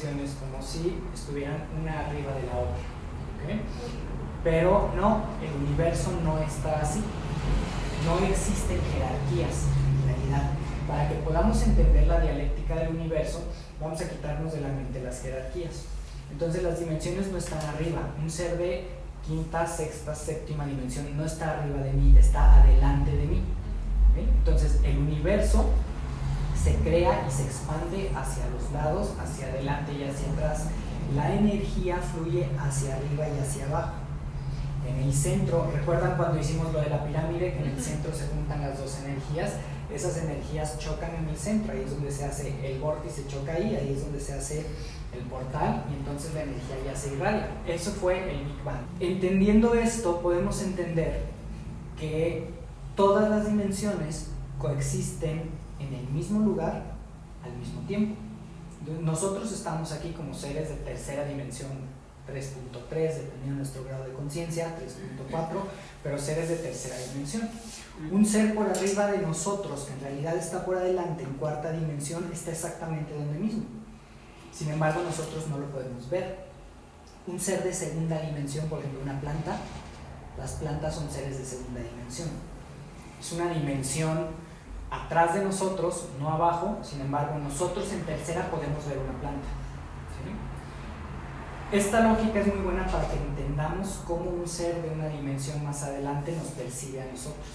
dimensiones como si estuvieran una arriba de la otra, ¿okay? Pero no, el universo no está así, no existen jerarquías en realidad. Para que podamos entender la dialéctica del universo, vamos a quitarnos de la mente las jerarquías. Entonces las dimensiones no están arriba, un ser de quinta, sexta, séptima dimensión no está arriba de mí, está adelante de mí, ¿okay? Entonces el universo se crea y se expande hacia los lados, hacia adelante y hacia atrás. La energía fluye hacia arriba y hacia abajo. En el centro, ¿recuerdan cuando hicimos lo de la pirámide? Que en el centro se juntan las dos energías. Esas energías chocan en el centro, ahí es donde se hace el vórtice, choca ahí es donde se hace el portal y entonces la energía ya se irradia. Eso fue el Big Bang. Entendiendo esto, podemos entender que todas las dimensiones coexisten en el mismo lugar al mismo tiempo. Nosotros estamos aquí como seres de tercera dimensión, 3.3, dependiendo de nuestro grado de conciencia, 3.4, pero seres de tercera dimensión. Un ser por arriba de nosotros, que en realidad está por adelante en cuarta dimensión, está exactamente donde mismo. Sin embargo, nosotros no lo podemos ver. Un ser de segunda dimensión, por ejemplo, una planta, las plantas son seres de segunda dimensión. Es una dimensión atrás de nosotros, no abajo, sin embargo, nosotros en tercera podemos ver una planta, ¿sí? Esta lógica es muy buena para que entendamos cómo un ser de una dimensión más adelante nos percibe a nosotros.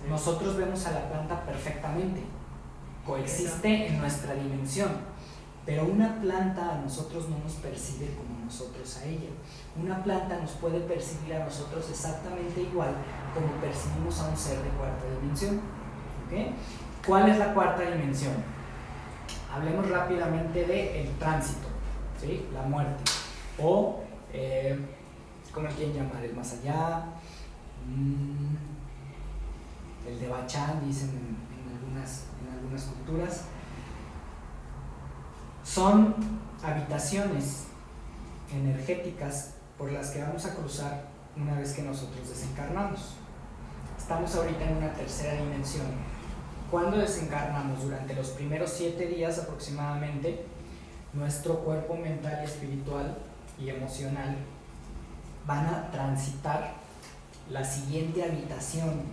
Nosotros vemos a la planta perfectamente, coexiste en nuestra dimensión, pero una planta a nosotros no nos percibe como nosotros a ella. Una planta nos puede percibir a nosotros exactamente igual como percibimos a un ser de cuarta dimensión. ¿Okay? ¿Cuál es la cuarta dimensión? Hablemos rápidamente del tránsito, ¿sí? La muerte, o ¿cómo quieren llamar? El más allá, el de Bachán, dicen en algunas culturas. Son habitaciones energéticas por las que vamos a cruzar una vez que nosotros desencarnamos. Estamos ahorita en una tercera dimensión. Cuando desencarnamos, durante los primeros 7 días aproximadamente, nuestro cuerpo mental y espiritual y emocional van a transitar la siguiente habitación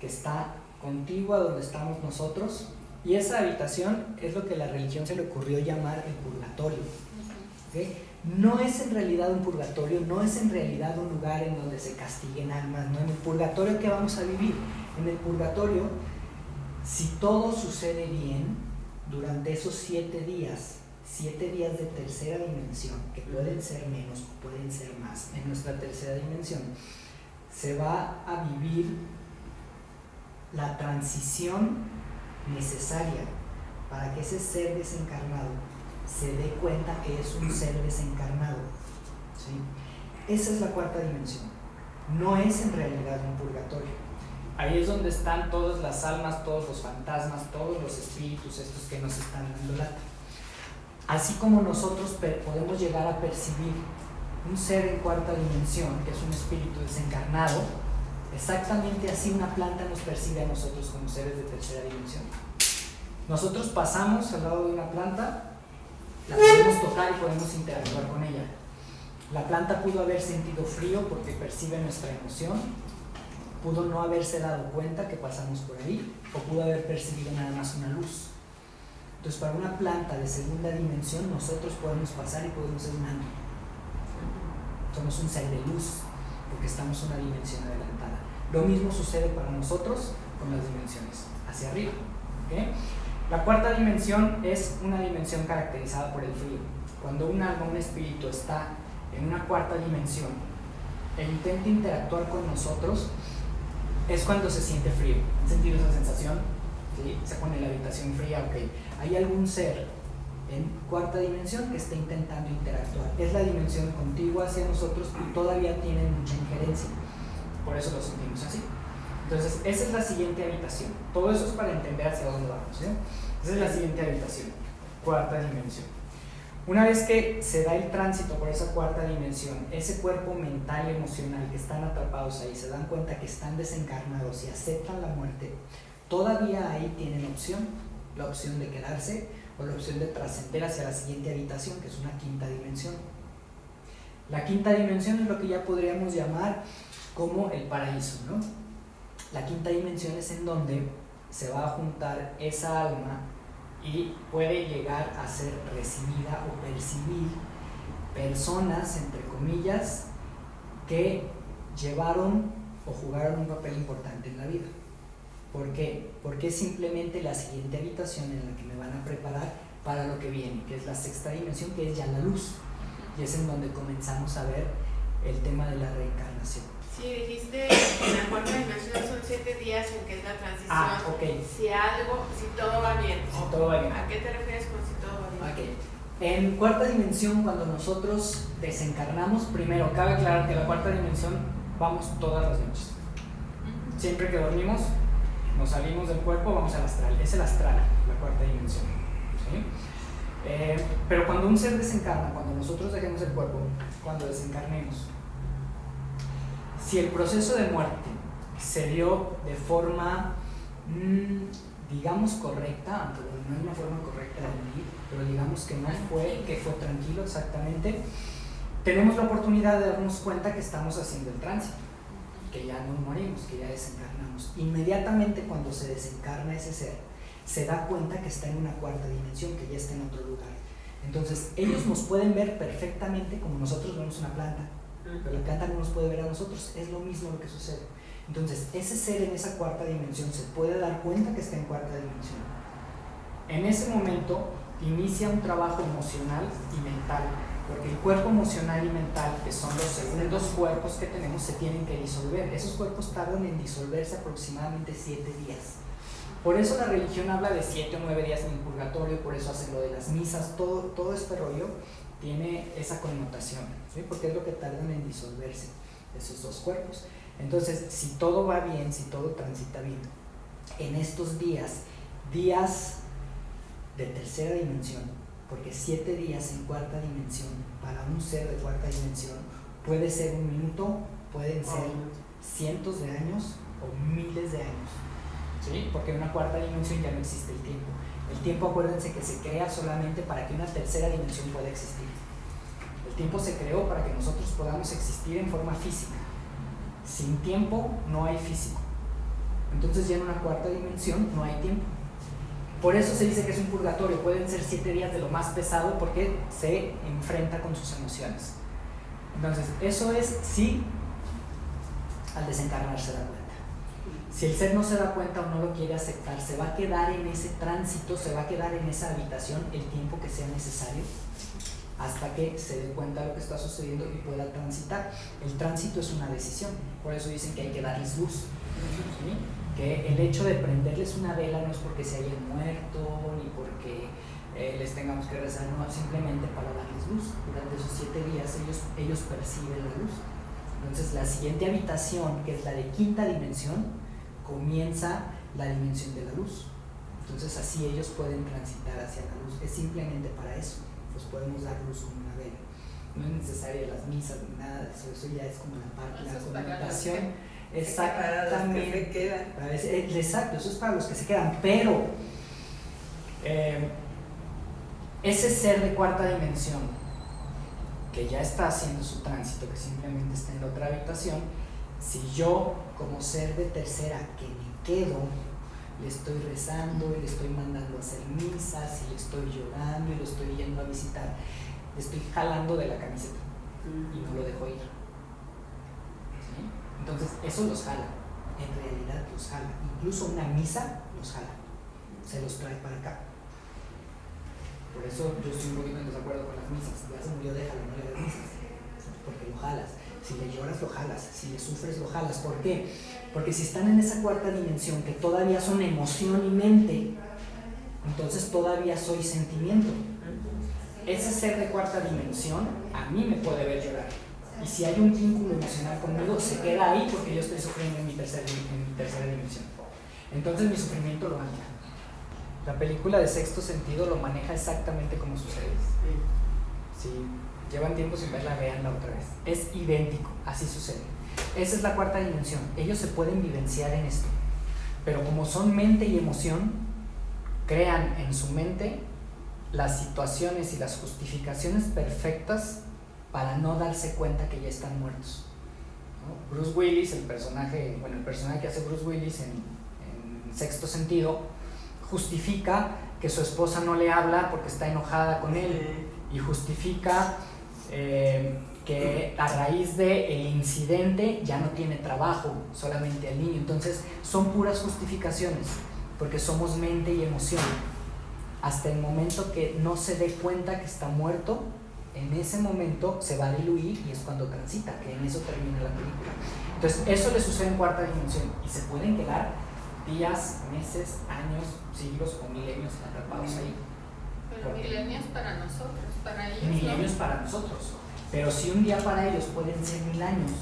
que está contigua a donde estamos nosotros, y esa habitación es lo que a la religión se le ocurrió llamar el purgatorio. ¿Okay? No es en realidad un purgatorio, no es en realidad un lugar en donde se castiguen almas, ¿no? En el purgatorio, ¿qué vamos a vivir? En el purgatorio, si todo sucede bien, durante esos 7 días de tercera dimensión, que pueden ser menos o pueden ser más, en nuestra tercera dimensión, se va a vivir la transición necesaria para que ese ser desencarnado se dé cuenta que es un ser desencarnado, ¿sí? Esa es la cuarta dimensión, no es en realidad un purgatorio. Ahí es donde están todas las almas, todos los fantasmas, todos los espíritus estos que nos están dando lata. Así como nosotros podemos llegar a percibir un ser en cuarta dimensión, que es un espíritu desencarnado, exactamente así una planta nos percibe a nosotros como seres de tercera dimensión. Nosotros pasamos al lado de una planta, la podemos tocar y podemos interactuar con ella. La planta pudo haber sentido frío porque percibe nuestra emoción, pudo no haberse dado cuenta que pasamos por ahí, o pudo haber percibido nada más una luz. Entonces, para una planta de segunda dimensión, nosotros podemos pasar y podemos ser un ángel. Somos un ser de luz, porque estamos en una dimensión adelantada. Lo mismo sucede para nosotros con las dimensiones, hacia arriba. ¿Okay? La cuarta dimensión es una dimensión caracterizada por el frío. Cuando un alma, un espíritu está en una cuarta dimensión e intenta interactuar con nosotros, es cuando se siente frío. ¿Han sentido esa sensación? ¿Sí? Se pone la habitación fría, ok. Hay algún ser en cuarta dimensión que está intentando interactuar. Es la dimensión contigua hacia nosotros y todavía tiene mucha injerencia. Por eso lo sentimos así. Entonces, esa es la siguiente habitación. Todo eso es para entender hacia dónde vamos, ¿sí? Esa es la siguiente habitación, cuarta dimensión. Una vez que se da el tránsito por esa cuarta dimensión, ese cuerpo mental y emocional que están atrapados ahí se dan cuenta que están desencarnados y aceptan la muerte, todavía ahí tienen opción, la opción de quedarse o la opción de trascender hacia la siguiente habitación, que es una quinta dimensión. La quinta dimensión es lo que ya podríamos llamar como el paraíso, ¿no? La quinta dimensión es en donde se va a juntar esa alma y puede llegar a ser recibida o percibir personas, entre comillas, que llevaron o jugaron un papel importante en la vida. ¿Por qué? Porque es simplemente la siguiente habitación en la que me van a preparar para lo que viene, que es la sexta dimensión, que es ya la luz, y es en donde comenzamos a ver el tema de la reencarnación. Sí, dijiste que en la cuarta dimensión son 7 días en que es la transición. Ok. Si todo va bien. Si todo va bien. ¿A qué te refieres con si todo va bien? Ok. En cuarta dimensión, cuando nosotros desencarnamos, primero, cabe aclarar que la cuarta dimensión vamos todas las noches. Siempre que dormimos, nos salimos del cuerpo, vamos al astral. Es el astral, la cuarta dimensión. ¿Sí? Pero cuando un ser desencarna, cuando nosotros dejemos el cuerpo, cuando desencarnemos, si el proceso de muerte se dio de forma, digamos, correcta, aunque no es una forma correcta de vivir, pero digamos que no fue, que fue tranquilo exactamente, tenemos la oportunidad de darnos cuenta que estamos haciendo el tránsito, que ya no morimos, que ya desencarnamos. Inmediatamente cuando se desencarna ese ser, se da cuenta que está en una cuarta dimensión, que ya está en otro lugar. Entonces ellos nos pueden ver perfectamente como nosotros vemos una planta, pero la planta no nos puede ver a nosotros. Es lo mismo lo que sucede. Entonces ese ser en esa cuarta dimensión se puede dar cuenta que está en cuarta dimensión. En ese momento inicia un trabajo emocional y mental, porque el cuerpo emocional y mental, que son los segundos cuerpos que tenemos, se tienen que disolver. Esos cuerpos tardan en disolverse aproximadamente 7 días. Por eso la religión habla de 7 o 9 días en el purgatorio, por eso hacen lo de las misas, todo este rollo tiene esa connotación, ¿sí? Porque es lo que tardan en disolverse esos dos cuerpos. Entonces, si todo va bien, si todo transita bien, en estos días de tercera dimensión, porque 7 días en cuarta dimensión para un ser de cuarta dimensión puede ser un minuto, pueden ser cientos de años o miles de años, ¿sí? Porque en una cuarta dimensión ya no existe el tiempo. El tiempo, acuérdense que se crea solamente para que una tercera dimensión pueda existir. El tiempo se creó para que nosotros podamos existir en forma física. Sin tiempo no hay físico. Entonces ya en una cuarta dimensión no hay tiempo. Por eso se dice que es un purgatorio. Pueden ser 7 días de lo más pesado porque se enfrenta con sus emociones. Entonces eso es si al desencarnar se da cuenta. Si el ser no se da cuenta o no lo quiere aceptar, se va a quedar en ese tránsito, se va a quedar en esa habitación el tiempo que sea necesario hasta que se dé cuenta de lo que está sucediendo y pueda transitar. El tránsito es una decisión, por eso dicen que hay que darles luz, ¿sí? Que el hecho de prenderles una vela no es porque se hayan muerto ni porque les tengamos que rezar, no, simplemente para darles luz. Durante esos 7 días ellos perciben la luz. Entonces la siguiente habitación, que es la de quinta dimensión, comienza la dimensión de la luz. Entonces así ellos pueden transitar hacia la luz. Es simplemente para eso. Pues podemos dar luz con una vela. No es necesaria las misas ni nada de eso. Eso ya es como la parte, la connotación. Exactamente. Exacto, eso es para los que se quedan. Pero ese ser de cuarta dimensión que ya está haciendo su tránsito, que simplemente está en la otra habitación, si yo como ser de tercera que me quedo, le estoy rezando y le estoy mandando a hacer misas y le estoy llorando y lo estoy yendo a visitar, le estoy jalando de la camiseta y no lo dejo ir, ¿sí? Entonces eso los jala, en realidad los jala, incluso una misa los jala, se los trae para acá. Por eso yo estoy un poquito en desacuerdo con las misas. Ya se murió, déjalo, no le das misas, porque lo jalas. Si le lloras, lo jalas. Si le sufres, lo jalas. ¿Por qué? Porque si están en esa cuarta dimensión, que todavía son emoción y mente, entonces todavía soy sentimiento. Ese ser de cuarta dimensión a mí me puede ver llorar. Y si hay un vínculo emocional conmigo, se queda ahí porque yo estoy sufriendo en mi tercera dimensión. Entonces mi sufrimiento lo maneja. La película de Sexto Sentido lo maneja exactamente como sucede. Si llevan tiempo sin verla, véanla otra vez. Es idéntico, así sucede. Esa es la cuarta dimensión. Ellos se pueden vivenciar en esto. Pero como son mente y emoción, crean en su mente las situaciones y las justificaciones perfectas para no darse cuenta que ya están muertos, ¿no? Bruce Willis, el personaje que hace Bruce Willis en Sexto Sentido, justifica que su esposa no le habla porque está enojada con él, y justifica que a raíz del incidente ya no tiene trabajo, solamente al niño. Entonces son puras justificaciones, porque somos mente y emoción. Hasta el momento que no se dé cuenta que está muerto, en ese momento se va a diluir y es cuando transita, que en eso termina la película. Entonces eso le sucede en cuarta dimensión y se pueden quedar días, meses, años, siglos o milenios atrapados ahí. Pero milenios para nosotros, para ellos milenios no. Para nosotros, pero si un día para ellos pueden ser 1000 años,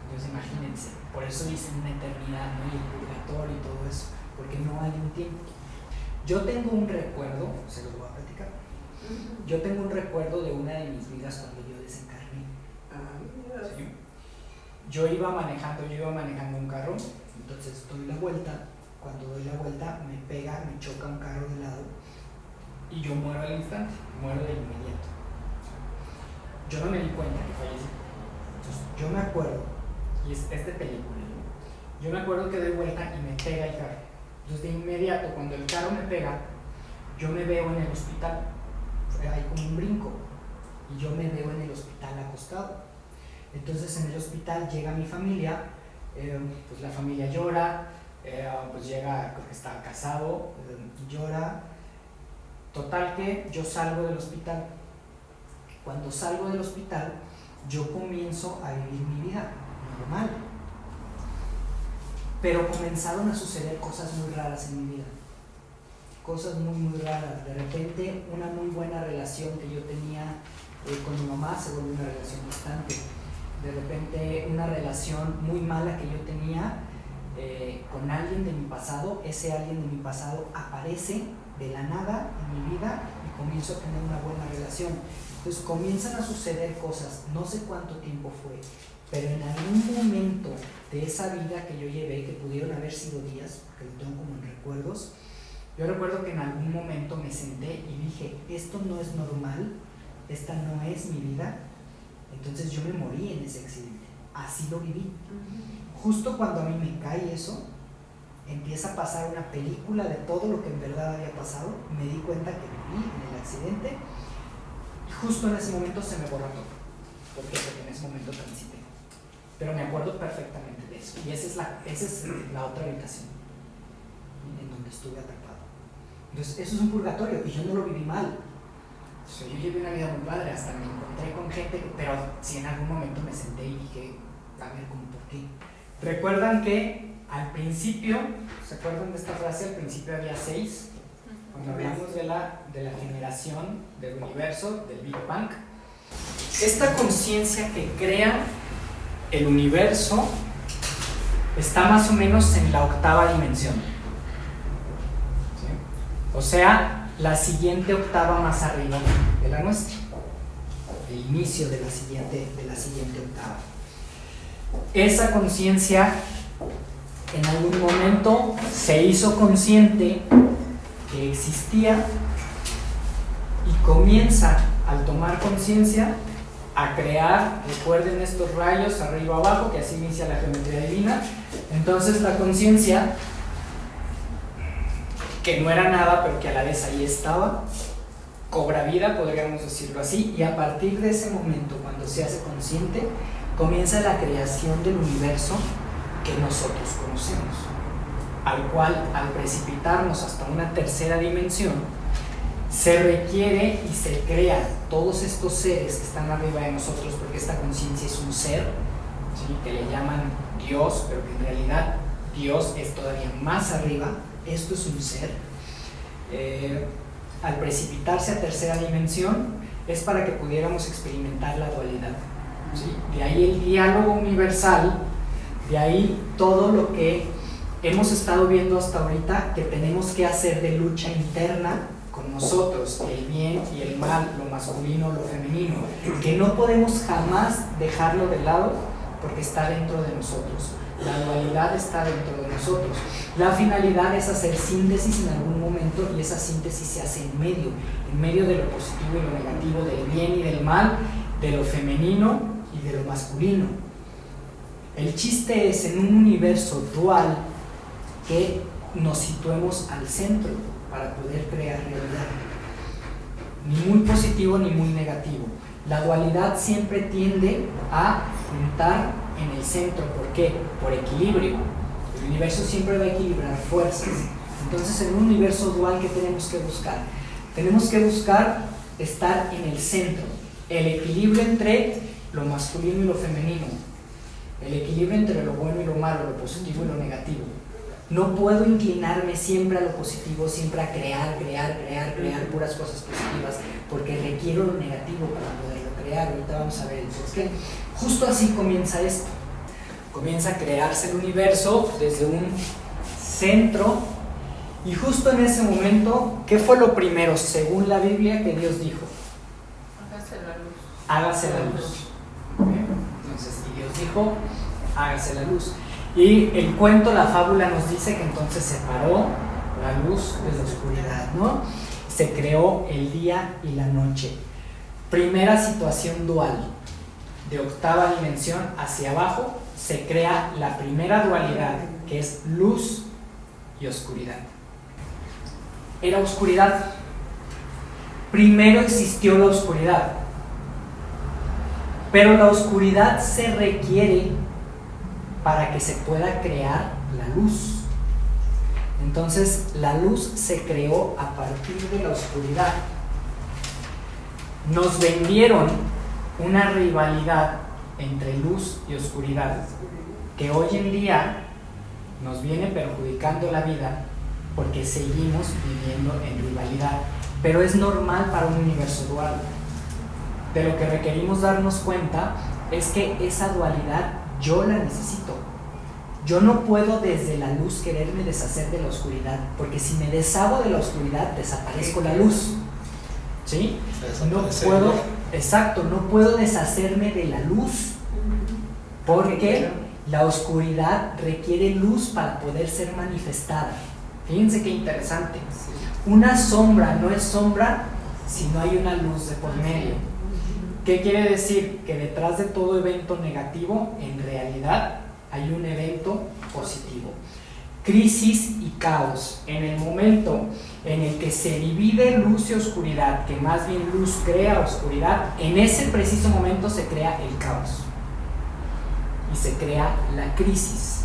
entonces imagínense, por eso dicen una eternidad, ¿no? Y el purgatorio y todo eso, porque no hay un tiempo. Yo tengo un recuerdo, se los voy a platicar. Yo tengo un recuerdo de una de mis vidas cuando yo desencarné. ¿Sí? Yo iba manejando un carro, entonces doy la vuelta. Cuando doy la vuelta me choca un carro de lado y yo muero al instante, muero de inmediato. Yo no me di cuenta que fallecí. Entonces yo me acuerdo, y es de película, ¿no? Yo me acuerdo que doy vuelta y me pega el carro. Entonces de inmediato, cuando el carro me pega, yo me veo en el hospital. Hay como un brinco y yo me veo en el hospital acostado. Entonces en el hospital llega mi familia, pues la familia llora, pues llega, creo que estaba casado, llora. Total que yo salgo del hospital. Cuando salgo del hospital, yo comienzo a vivir mi vida normal. Pero comenzaron a suceder cosas muy raras en mi vida. Cosas muy raras. De repente una muy buena relación que yo tenía con mi mamá se volvió una relación distante. De repente una relación muy mala que yo tenía con alguien de mi pasado, ese alguien de mi pasado aparece de la nada en mi vida y comienzo a tener una buena relación. Entonces comienzan a suceder cosas, no sé cuánto tiempo fue, pero en algún momento de esa vida que yo llevé, que pudieron haber sido días, porque lo tengo como en recuerdos, yo recuerdo que en algún momento me senté y dije, esto no es normal, esta no es mi vida. Entonces yo me morí en ese accidente, así lo viví. Justo cuando a mí me cae eso, empieza a pasar una película de todo lo que en verdad había pasado, me di cuenta que viví en el accidente y justo en ese momento se me borra todo. ¿Por qué? Porque en ese momento transité. Pero me acuerdo perfectamente de eso. Y esa es la otra habitación en donde estuve atrapado. Entonces eso es un purgatorio y yo no lo viví mal. O sea, yo llevé una vida muy padre, hasta me encontré con gente, pero sí en algún momento me senté y dije, a ver, ¿cómo por qué? ¿Recuerdan que al principio, se acuerdan de esta frase? Al principio había 6, cuando hablamos de la generación del universo, del Big Bang. Esta conciencia que crea el universo está más o menos en la 8ª dimensión. ¿Sí? O sea, la siguiente octava más arriba de la nuestra, el inicio de la siguiente octava. Esa conciencia en algún momento se hizo consciente que existía y comienza, al tomar conciencia, a crear. Recuerden estos rayos arriba abajo, que así inicia la geometría divina. Entonces la conciencia, que no era nada pero que a la vez ahí estaba, cobra vida, podríamos decirlo así, y a partir de ese momento, cuando se hace consciente, comienza la creación del universo que nosotros conocemos, al cual, al precipitarnos hasta una 3ª dimensión, se requiere y se crea todos estos seres que están arriba de nosotros, porque esta conciencia es un ser, ¿sí?, que le llaman Dios, pero que en realidad Dios es todavía más arriba. Esto es un ser. Al precipitarse a 3ª dimensión es para que pudiéramos experimentar la dualidad, ¿sí? De ahí el diálogo universal, de ahí todo lo que hemos estado viendo hasta ahorita, que tenemos que hacer de lucha interna con nosotros, el bien y el mal, lo masculino, lo femenino, que no podemos jamás dejarlo de lado porque está dentro de nosotros. La dualidad dualidad está dentro de nosotros. La finalidad es hacer síntesis en algún momento y esa síntesis se hace en medio de lo positivo y lo negativo, del bien y del mal, de lo femenino y de lo masculino. El chiste es en un universo dual que nos situemos al centro para poder crear realidad. Ni muy positivo ni muy negativo. La dualidad siempre tiende a juntar en el centro. ¿Por qué? Por equilibrio. El universo siempre va a equilibrar fuerzas. Entonces, en un universo dual, ¿qué tenemos que buscar? Tenemos que buscar estar en el centro. El equilibrio entre lo masculino y lo femenino. El equilibrio entre lo bueno y lo malo, lo positivo y lo negativo. No puedo inclinarme siempre a lo positivo, siempre a crear puras cosas positivas, porque requiero lo negativo para poderlo crear. Ahorita vamos a ver entonces que justo así comienza esto. Comienza a crearse el universo desde un centro y justo en ese momento, ¿qué fue lo primero según la Biblia que Dios dijo? Hágase la luz. Hágase la luz. ¿Okay? Entonces, y Dios dijo, hágase la luz. Y el cuento, la fábula nos dice que entonces separó la luz de la oscuridad, ¿no? Se creó el día y la noche. Primera situación dual, de octava dimensión hacia abajo, se crea la primera dualidad, que es luz y oscuridad. Era oscuridad. Primero existió la oscuridad, pero la oscuridad se requiere para que se pueda crear la luz. Entonces, la luz se creó a partir de la oscuridad. Nos vendieron una rivalidad entre luz y oscuridad que hoy en día nos viene perjudicando la vida porque seguimos viviendo en rivalidad. Pero es normal para un universo dual. De lo que requerimos darnos cuenta es que esa dualidad yo la necesito. Yo no puedo desde la luz quererme deshacer de la oscuridad, porque si me deshago de la oscuridad, desaparezco la luz. ¿Sí? No puedo, exacto, no puedo deshacerme de la luz, porque la oscuridad requiere luz para poder ser manifestada. Fíjense qué interesante. Una sombra no es sombra si no hay una luz de por medio. ¿Qué quiere decir? Que detrás de todo evento negativo, en realidad, hay un evento positivo. Crisis y caos. En el momento en el que se divide luz y oscuridad, que más bien luz crea oscuridad, en ese preciso momento se crea el caos. Y se crea la crisis.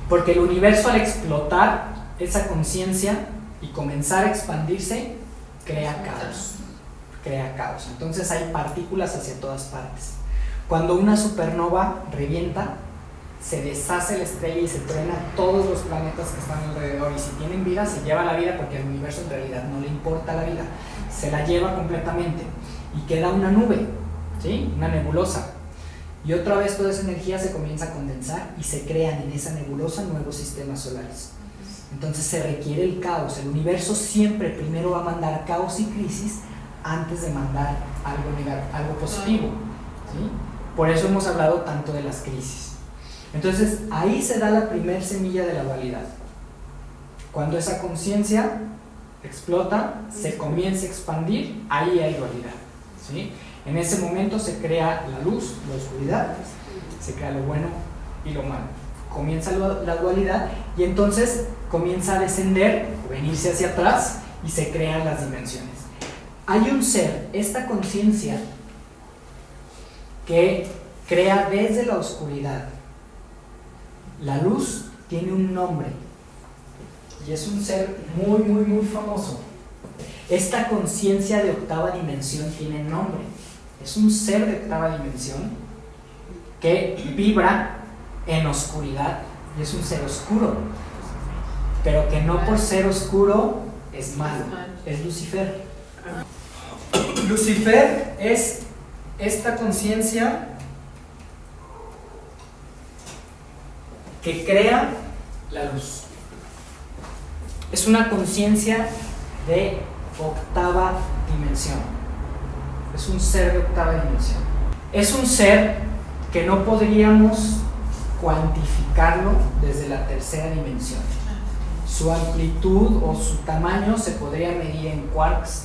Porque el universo, al explotar esa conciencia y comenzar a expandirse, crea caos. Crea caos. Entonces hay partículas hacia todas partes. Cuando una supernova revienta, se deshace la estrella y se truena todos los planetas que están alrededor, y si tienen vida se lleva la vida, porque al universo en realidad no le importa la vida, se la lleva completamente y queda una nube, ¿sí? Una nebulosa, y otra vez toda esa energía se comienza a condensar y se crean en esa nebulosa nuevos sistemas solares. Entonces se requiere el caos. El universo siempre primero va a mandar caos y crisis antes de mandar algo positivo, ¿sí? Por eso hemos hablado tanto de las crisis. Entonces ahí se da la primer semilla de la dualidad. Cuando esa conciencia explota, se comienza a expandir, ahí hay dualidad, ¿sí? En ese momento se crea la luz, la oscuridad, se crea lo bueno y lo malo. Comienza la dualidad y entonces comienza a descender, venirse hacia atrás, y se crean las dimensiones. Hay un ser, esta conciencia, que crea desde la oscuridad. La luz tiene un nombre y es un ser muy, muy, muy famoso. Esta conciencia de octava dimensión tiene nombre. Es un ser de octava dimensión que vibra en oscuridad y es un ser oscuro, pero que no por ser oscuro es malo. Es Lucifer. Lucifer es esta conciencia que crea la luz. Es una conciencia de octava dimensión. Es un ser de octava dimensión. Es un ser que no podríamos cuantificarlo desde la tercera dimensión. Su amplitud o su tamaño se podría medir en quarks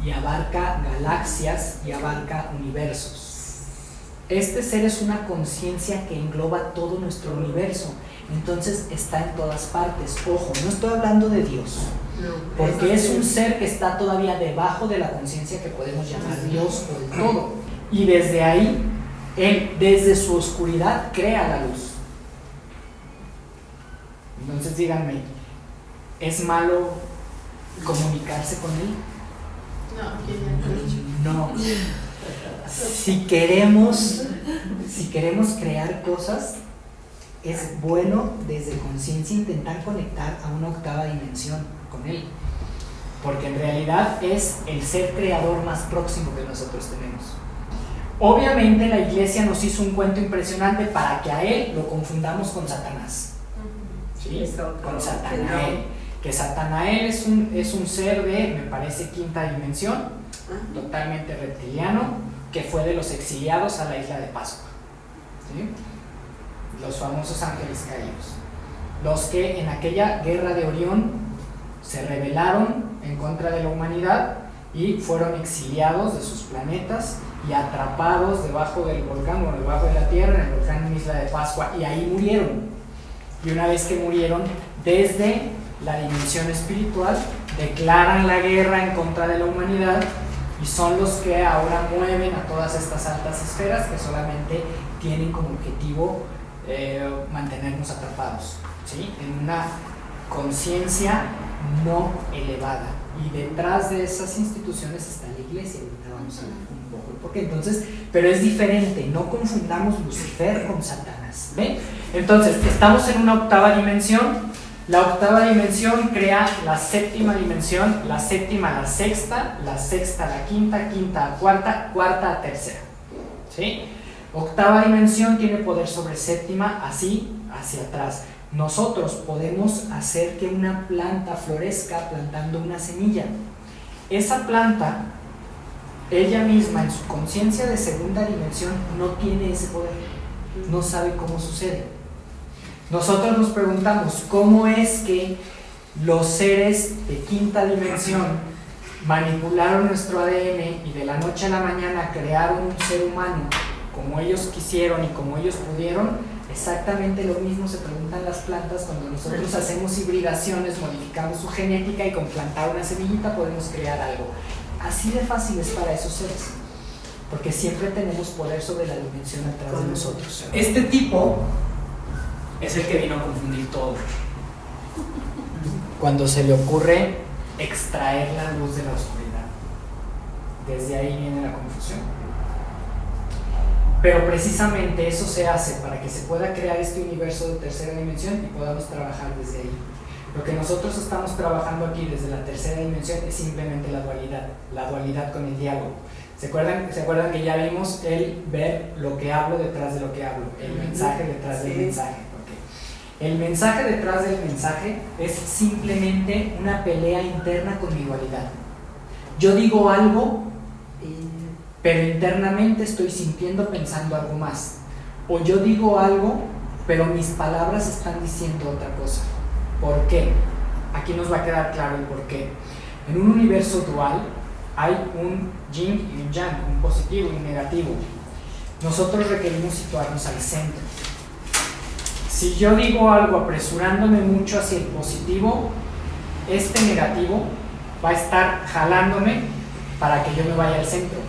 y abarca galaxias y abarca universos. Este ser es una conciencia que engloba todo nuestro universo, entonces está en todas partes. Ojo, no estoy hablando de Dios, porque es un ser que está todavía debajo de la conciencia que podemos llamar Dios o el todo. Y desde ahí, Él, desde su oscuridad, crea la luz. Entonces díganme, ¿es malo comunicarse con Él? No. Si queremos crear cosas, es bueno desde conciencia intentar conectar a una octava dimensión con Él, porque en realidad es el ser creador más próximo que nosotros tenemos. Obviamente la iglesia nos hizo un cuento impresionante para que a Él lo confundamos con Satanás. ¿Sí? Con Satanael, que Satanael es un ser de, me parece, quinta dimensión, totalmente reptiliano, que fue de los exiliados a la isla de Pascua, ¿sí? Los famosos ángeles caídos, los que en aquella guerra de Orión se rebelaron en contra de la humanidad y fueron exiliados de sus planetas y atrapados debajo del volcán o debajo de la tierra, en el volcán en Isla de Pascua, y ahí murieron. Y una vez que murieron, desde la dimensión espiritual declaran la guerra en contra de la humanidad y son los que ahora mueven a todas estas altas esferas que solamente tienen como objetivo mantenernos atrapados, ¿sí? En una conciencia no elevada. Y detrás de esas instituciones está la iglesia. Ahorita vamos a ver un poco por qué. Entonces, pero es diferente, no confundamos Lucifer con Satanás, ¿ven? Entonces, estamos en una octava dimensión. La octava dimensión crea la séptima dimensión, la séptima la sexta la quinta, quinta a cuarta, cuarta a tercera, ¿sí? Octava dimensión tiene poder sobre séptima, así hacia atrás. Nosotros podemos hacer que una planta florezca plantando una semilla. Esa planta, ella misma en su conciencia de segunda dimensión, no tiene ese poder, no sabe cómo sucede. Nosotros nos preguntamos, ¿cómo es que los seres de quinta dimensión manipularon nuestro ADN y de la noche a la mañana crearon un ser humano como ellos quisieron y como ellos pudieron? Exactamente lo mismo se preguntan las plantas cuando nosotros hacemos hibridaciones, modificamos su genética y con plantar una semillita podemos crear algo. Así de fácil es para esos seres, porque siempre tenemos poder sobre la dimensión atrás de nosotros. Este tipo es el que vino a confundir todo. Cuando se le ocurre extraer la luz de la oscuridad, desde ahí viene la confusión. Pero precisamente eso se hace para que se pueda crear este universo de tercera dimensión y podamos trabajar desde ahí. Lo que nosotros estamos trabajando aquí desde la tercera dimensión es simplemente la dualidad con el diálogo. ¿Se acuerdan que ya vimos el ver lo que hablo detrás de lo que hablo, el mensaje detrás del mensaje? Okay. El mensaje detrás del mensaje es simplemente una pelea interna con mi dualidad. Yo digo algo, pero internamente estoy sintiendo, pensando algo más. O yo digo algo, pero mis palabras están diciendo otra cosa. ¿Por qué? Aquí nos va a quedar claro el por qué. En un universo dual hay un yin y un yang, un positivo y un negativo. Nosotros requerimos situarnos al centro. Si yo digo algo apresurándome mucho hacia el positivo, este negativo va a estar jalándome para que yo me vaya al centro.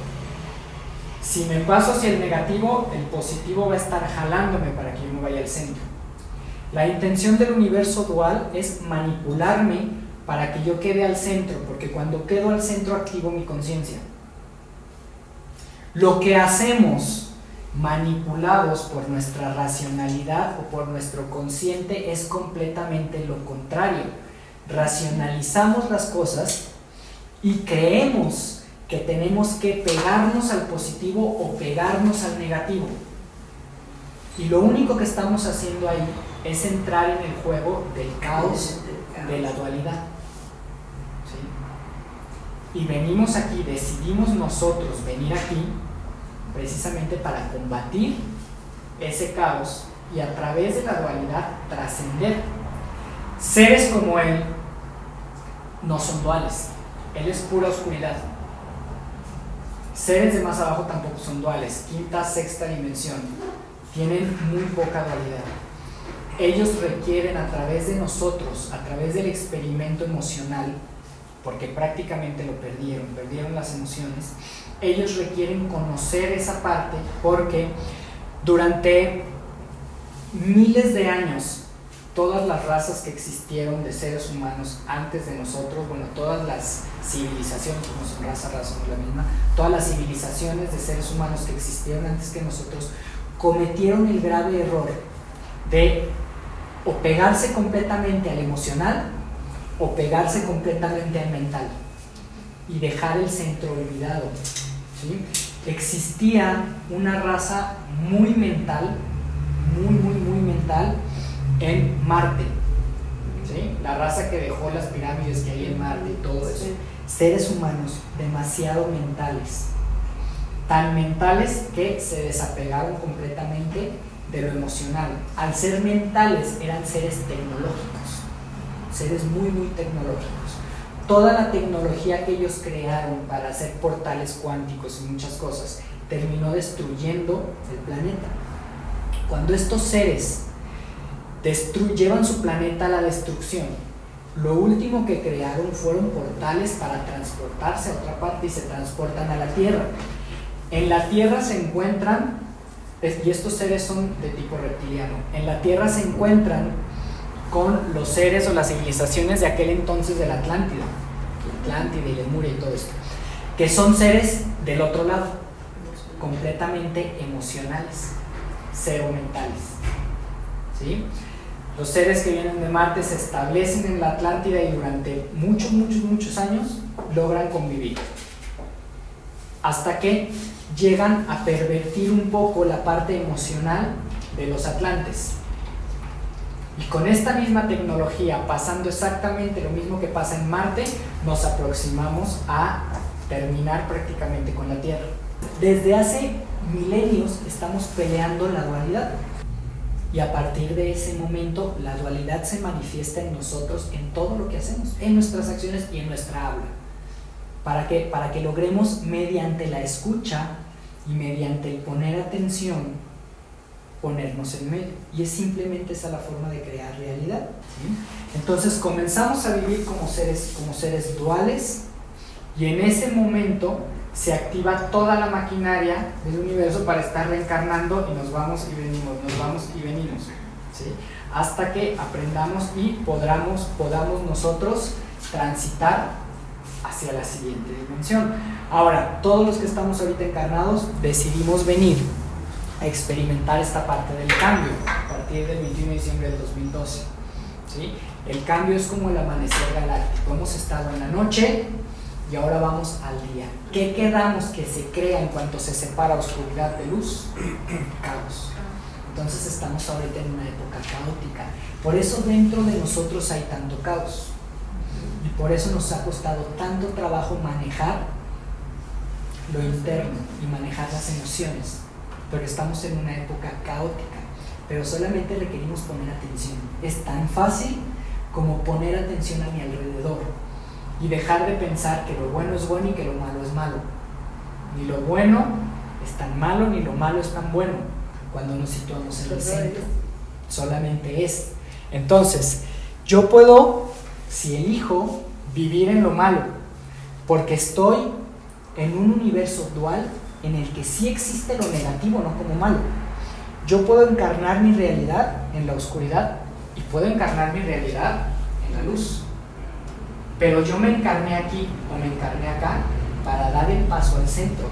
Si me paso hacia el negativo, el positivo va a estar jalándome para que yo me vaya al centro. La intención del universo dual es manipularme para que yo quede al centro, porque cuando quedo al centro activo mi conciencia. Lo que hacemos manipulados por nuestra racionalidad o por nuestro consciente es completamente lo contrario. Racionalizamos las cosas y creemos que tenemos que pegarnos al positivo o pegarnos al negativo. Y lo único que estamos haciendo ahí es entrar en el juego del caos de la dualidad. ¿Sí? Y venimos aquí, decidimos nosotros venir aquí precisamente para combatir ese caos y a través de la dualidad trascender. Seres como Él no son duales, Él es pura oscuridad. Seres de más abajo tampoco son duales, quinta, sexta dimensión, tienen muy poca dualidad. Ellos requieren a través de nosotros, a través del experimento emocional, porque prácticamente lo perdieron las emociones, ellos requieren conocer esa parte porque durante miles de años todas las razas que existieron de seres humanos antes de nosotros, bueno, todas las civilizaciones, como son raza no es la misma, todas las civilizaciones de seres humanos que existieron antes que nosotros cometieron el grave error de o pegarse completamente al emocional o pegarse completamente al mental y dejar el centro olvidado, ¿sí? Existía una raza muy mental, muy mental en Marte, ¿sí? La raza que dejó las pirámides que hay en Marte y todo eso. Seres humanos demasiado mentales, tan mentales que se desapegaron completamente de lo emocional. Al ser mentales eran seres tecnológicos, seres muy tecnológicos. Toda la tecnología que ellos crearon para hacer portales cuánticos y muchas cosas terminó destruyendo el planeta. Cuando estos seres llevan su planeta a la destrucción, lo último que crearon fueron portales para transportarse a otra parte y se transportan a la Tierra. En la Tierra se encuentran, y estos seres son de tipo reptiliano, en la Tierra se encuentran con los seres o las civilizaciones de aquel entonces de la Atlántida y Lemuria y todo esto, que son seres del otro lado, completamente emocionales, cero mentales, ¿sí? Los seres que vienen de Marte se establecen en la Atlántida y durante muchos años logran convivir, hasta que llegan a pervertir un poco la parte emocional de los atlantes. Y con esta misma tecnología, pasando exactamente lo mismo que pasa en Marte, nos aproximamos a terminar prácticamente con la Tierra. Desde hace milenios estamos peleando la dualidad. Y a partir de ese momento, la dualidad se manifiesta en nosotros, en todo lo que hacemos, en nuestras acciones y en nuestra habla. ¿Para qué? Para que logremos, mediante la escucha y mediante el poner atención, ponernos en medio. Y es simplemente esa la forma de crear realidad, ¿sí? Entonces comenzamos a vivir como seres duales, y en ese momento se activa toda la maquinaria del universo para estar reencarnando, y nos vamos y venimos, ¿sí? Hasta que aprendamos y podamos nosotros transitar hacia la siguiente dimensión. Ahora, todos los que estamos ahorita encarnados decidimos venir a experimentar esta parte del cambio a partir del 21 de diciembre del 2012, ¿sí? El cambio es como el amanecer galáctico. Hemos estado en la noche y ahora vamos al día. ¿Qué quedamos que se crea en cuanto se separa oscuridad de luz? Caos. Entonces estamos ahorita en una época caótica. Por eso dentro de nosotros hay tanto caos. Y por eso nos ha costado tanto trabajo manejar lo interno y manejar las emociones. Pero estamos en una época caótica. Pero solamente requerimos poner atención. Es tan fácil como poner atención a mi alrededor y dejar de pensar que lo bueno es bueno y que lo malo es malo. Ni lo bueno es tan malo ni lo malo es tan bueno cuando nos situamos en el centro. Solamente es. Entonces, yo puedo, si elijo, vivir en lo malo, porque estoy en un universo dual en el que sí existe lo negativo, no como malo. Yo puedo encarnar mi realidad en la oscuridad y puedo encarnar mi realidad en la luz. Pero yo me encarné aquí o me encarné acá para dar el paso al centro,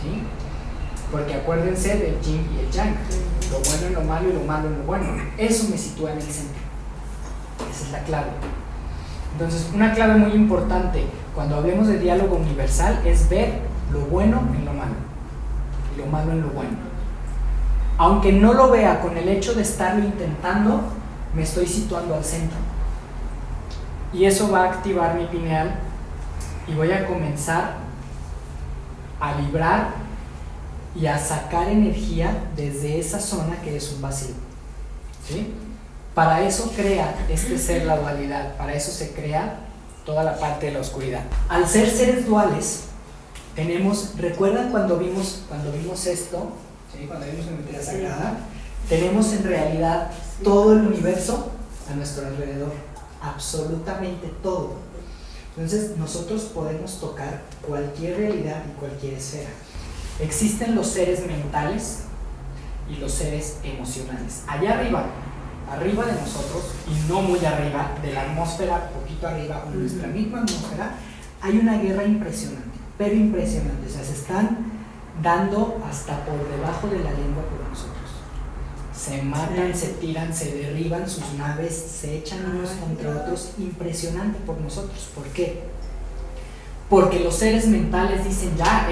¿sí? Porque acuérdense del yin y el yang, lo bueno en lo malo y lo malo en lo bueno. Eso me sitúa en el centro. Esa es la clave. Entonces, una clave muy importante cuando hablemos de diálogo universal es ver lo bueno en lo malo y lo malo en lo bueno. Aunque no lo vea, con el hecho de estarlo intentando, me estoy situando al centro. Y eso va a activar mi pineal y voy a comenzar a vibrar y a sacar energía desde esa zona que es un vacío, ¿sí? Para eso crea este ser la dualidad, para eso se crea toda la parte de la oscuridad. Al ser seres duales, ¿recuerdan cuando vimos esto? ¿Sí? Cuando vimos la materia sagrada, tenemos en realidad todo el universo a nuestro alrededor, absolutamente todo. Entonces nosotros podemos tocar cualquier realidad y cualquier esfera. Existen los seres mentales y los seres emocionales. Allá arriba de nosotros, y no muy arriba, de la atmósfera, poquito arriba, o nuestra misma atmósfera, hay una guerra impresionante, pero impresionante. O sea, se están dando hasta por debajo de la lengua por nosotros. Se matan, se tiran, se derriban sus naves, se echan unos contra otros, impresionante por nosotros. ¿Por qué? Porque los seres mentales dicen, ya,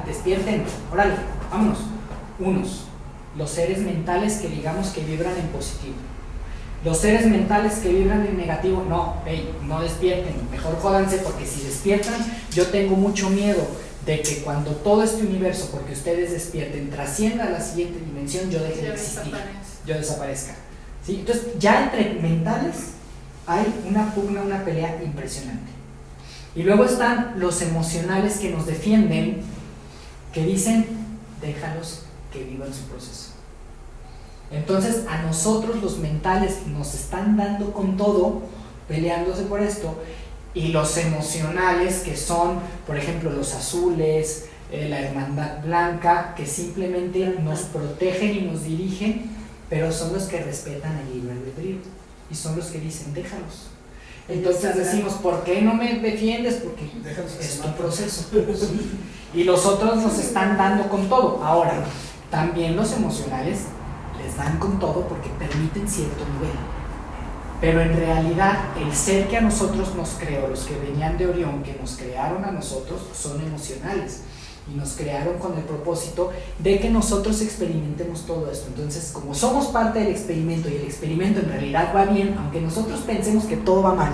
despierten, órale, vámonos, unos. Los seres mentales que digamos que vibran en positivo. Los seres mentales que vibran en negativo, no despierten, mejor jódanse, porque si despiertan, yo tengo mucho miedo de que cuando todo este universo, porque ustedes despierten, trascienda a la siguiente dimensión, yo deje de existir, yo desaparezca. ¿Sí? Entonces, ya entre mentales hay una pugna, una pelea impresionante. Y luego están los emocionales que nos defienden, que dicen, déjalos que vivan su proceso. Entonces, a nosotros los mentales nos están dando con todo, peleándose por esto, y los emocionales, que son, por ejemplo, los azules, la hermandad blanca, que simplemente nos protegen y nos dirigen, pero son los que respetan el libre albedrío y son los que dicen, déjalos. Entonces decimos, ¿por qué no me defiendes? Porque es tu proceso. ¿Sí? Y los otros nos están dando con todo. Ahora, también los emocionales les dan con todo porque permiten cierto nivel. Pero en realidad, el ser que a nosotros nos creó, los que venían de Orión, que nos crearon a nosotros, son emocionales. Y nos crearon con el propósito de que nosotros experimentemos todo esto. Entonces, como somos parte del experimento y el experimento en realidad va bien, aunque nosotros pensemos que todo va mal,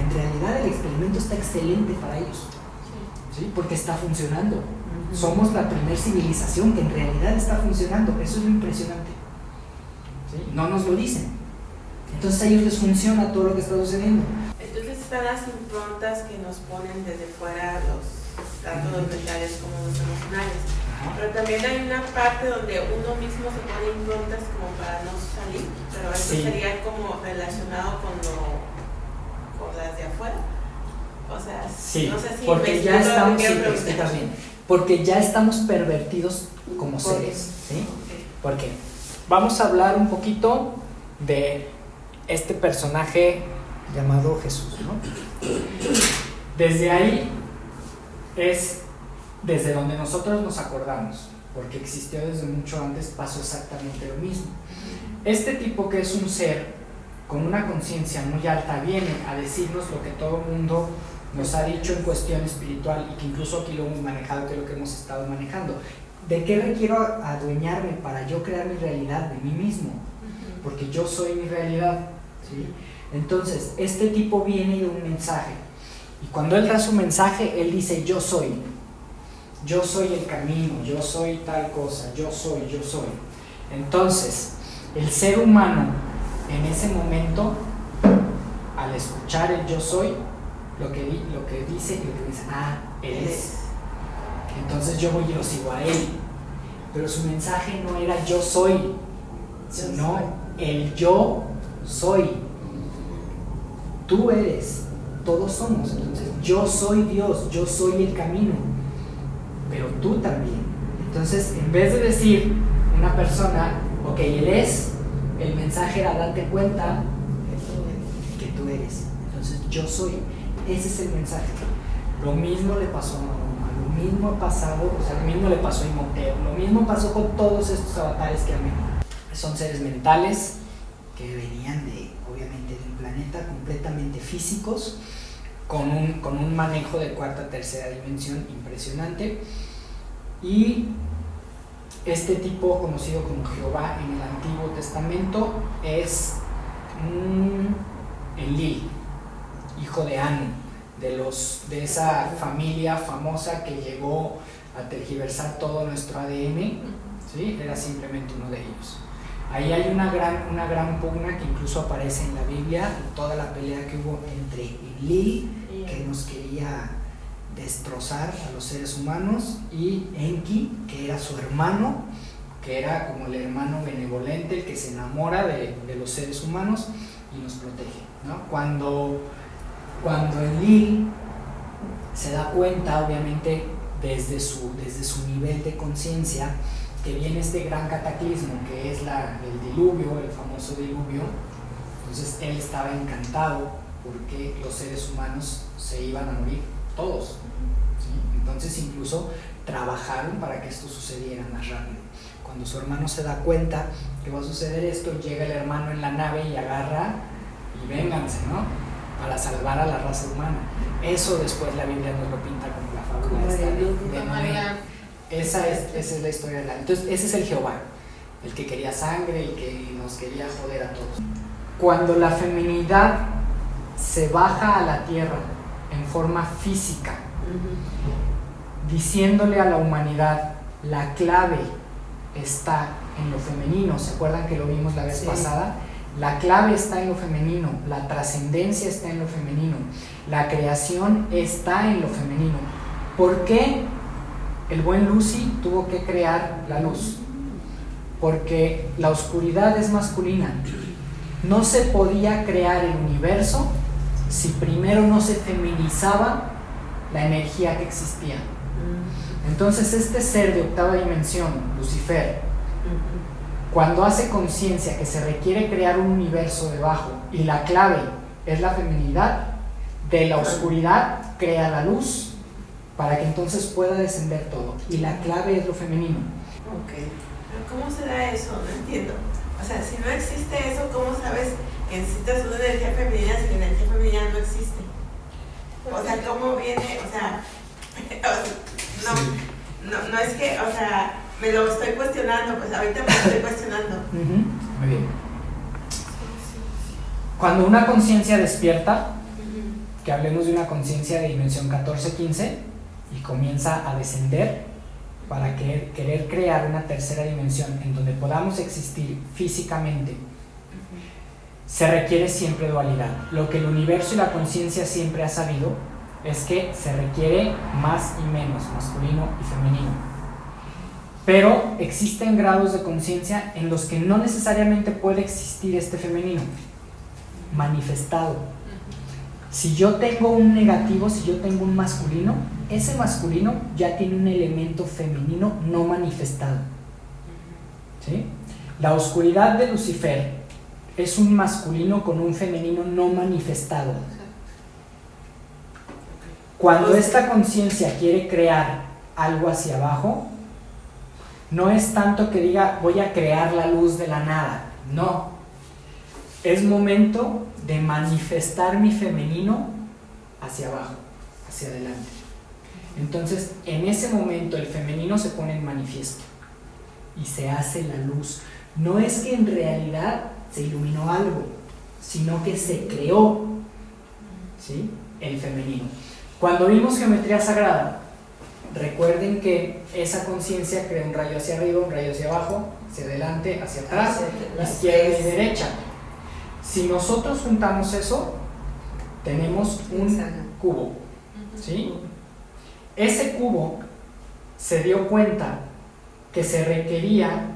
en realidad el experimento está excelente para ellos, ¿sí? Porque está funcionando. Somos la primera civilización que en realidad está funcionando. Eso es lo impresionante, ¿sí? No nos lo dicen. Entonces a ellos les funciona todo lo que está sucediendo. Entonces están las improntas que nos ponen desde fuera tanto los mentales como los emocionales. Pero también hay una parte donde uno mismo se pone improntas como para no salir, pero eso sería como relacionado con las de afuera. O sea, no sé si porque ya estamos, porque ya estamos pervertidos como seres, ¿sí? Porque vamos a hablar un poquito de este personaje llamado Jesús, ¿no? Desde ahí es desde donde nosotros nos acordamos, porque existió desde mucho antes, pasó exactamente lo mismo. Este tipo, que es un ser con una conciencia muy alta, viene a decirnos lo que todo el mundo nos ha dicho en cuestión espiritual, y que incluso aquí lo hemos manejado, que es lo que hemos estado manejando. ¿De qué requiero adueñarme para yo crear mi realidad? De mí mismo, porque yo soy mi realidad, ¿sí? Entonces, este tipo viene y da un mensaje, y cuando él da su mensaje, él dice, yo soy el camino, yo soy tal cosa, yo soy. Entonces, el ser humano en ese momento, al escuchar el yo soy, lo que dice, él es. Entonces yo voy y lo sigo a él. Pero su mensaje no era yo soy, sino el yo soy. Tú eres, todos somos. Entonces yo soy Dios, yo soy el camino, pero tú también. Entonces, en vez de decir una persona, ok, él es, el mensaje era date cuenta que tú eres. Entonces yo soy. Ese es el mensaje. Lo mismo le pasó a Mahoma, lo mismo ha pasado, lo mismo le pasó a Imhotep, lo mismo pasó con todos estos avatares que han venido. Son seres mentales que venían obviamente de un planeta, completamente físicos, con un manejo de cuarta, tercera dimensión impresionante. Y este tipo, conocido como Jehová en el Antiguo Testamento, es Enlil, hijo de Anu, de esa familia famosa que llegó a tergiversar todo nuestro ADN, ¿sí? Era simplemente uno de ellos. Ahí hay una gran pugna que incluso aparece en la Biblia, toda la pelea que hubo entre Enlil, que nos quería destrozar a los seres humanos, y Enki, que era su hermano, que era como el hermano benevolente, el que se enamora de los seres humanos y nos protege, ¿no? Cuando Enlil se da cuenta, obviamente desde su nivel de conciencia, que viene este gran cataclismo que es el diluvio, el famoso diluvio, entonces él estaba encantado porque los seres humanos se iban a morir todos, ¿sí? Entonces incluso trabajaron para que esto sucediera más rápido. Cuando su hermano se da cuenta que va a suceder esto, llega el hermano en la nave y agarra y vénganse, ¿no? Para salvar a la raza humana. Eso después la Biblia nos lo pinta como la fábula esta de Noé. Esa es la historia de la... Entonces ese es el Jehová, el que quería sangre, el que nos quería joder a todos. Cuando la feminidad se baja a la tierra en forma física, diciéndole a la humanidad, la clave está en lo femenino. ¿Se acuerdan que lo vimos la vez pasada? La clave está en lo femenino, la trascendencia está en lo femenino, la creación está en lo femenino. ¿Por qué el buen Lucy tuvo que crear la luz? Porque la oscuridad es masculina. No se podía crear el universo si primero no se feminizaba la energía que existía. Entonces este ser de octava dimensión, Lucifer, cuando hace conciencia que se requiere crear un universo debajo y la clave es la feminidad, de la oscuridad crea la luz para que entonces pueda descender todo, y la clave es lo femenino. Ok, pero ¿cómo se da eso? No entiendo. O sea, si no existe eso, ¿cómo sabes que necesitas una energía femenina si la energía femenina no existe? O sea, ¿cómo viene? O sea, no es que, o sea, me lo estoy cuestionando, pues ahorita me lo estoy cuestionando. Muy bien. Cuando una conciencia despierta, que hablemos de una conciencia de dimensión 14-15, y comienza a descender para querer crear una tercera dimensión en donde podamos existir físicamente, se requiere siempre dualidad. Lo que el universo y la conciencia siempre ha sabido es que se requiere más y menos, masculino y femenino. Pero existen grados de conciencia en los que no necesariamente puede existir este femenino manifestado. Si yo tengo un negativo, si yo tengo un masculino, ese masculino ya tiene un elemento femenino no manifestado, ¿sí? La oscuridad de Lucifer es un masculino con un femenino no manifestado. Cuando esta conciencia quiere crear algo hacia abajo, no es tanto que diga voy a crear la luz de la nada, no. Es momento de manifestar mi femenino hacia abajo, hacia adelante. Entonces, en ese momento el femenino se pone en manifiesto y se hace la luz. No es que en realidad se iluminó algo, sino que se creó, ¿sí?, el femenino. Cuando vimos geometría sagrada, recuerden que esa conciencia crea un rayo hacia arriba, un rayo hacia abajo, hacia adelante, hacia atrás, izquierda y derecha. Si nosotros juntamos eso, tenemos un cubo, ¿sí? Ese cubo se dio cuenta que se requería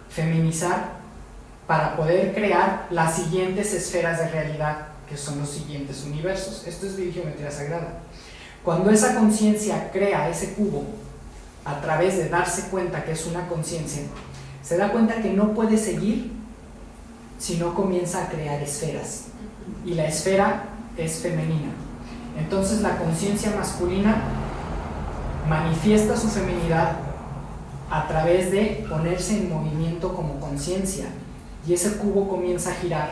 feminizar para poder crear las siguientes esferas de realidad, que son los siguientes universos. Esto es biogeometría sagrada. Cuando esa conciencia crea ese cubo, a través de darse cuenta que es una conciencia, se da cuenta que no puede seguir si no comienza a crear esferas, y la esfera es femenina. Entonces la conciencia masculina manifiesta su feminidad a través de ponerse en movimiento como conciencia, y ese cubo comienza a girar.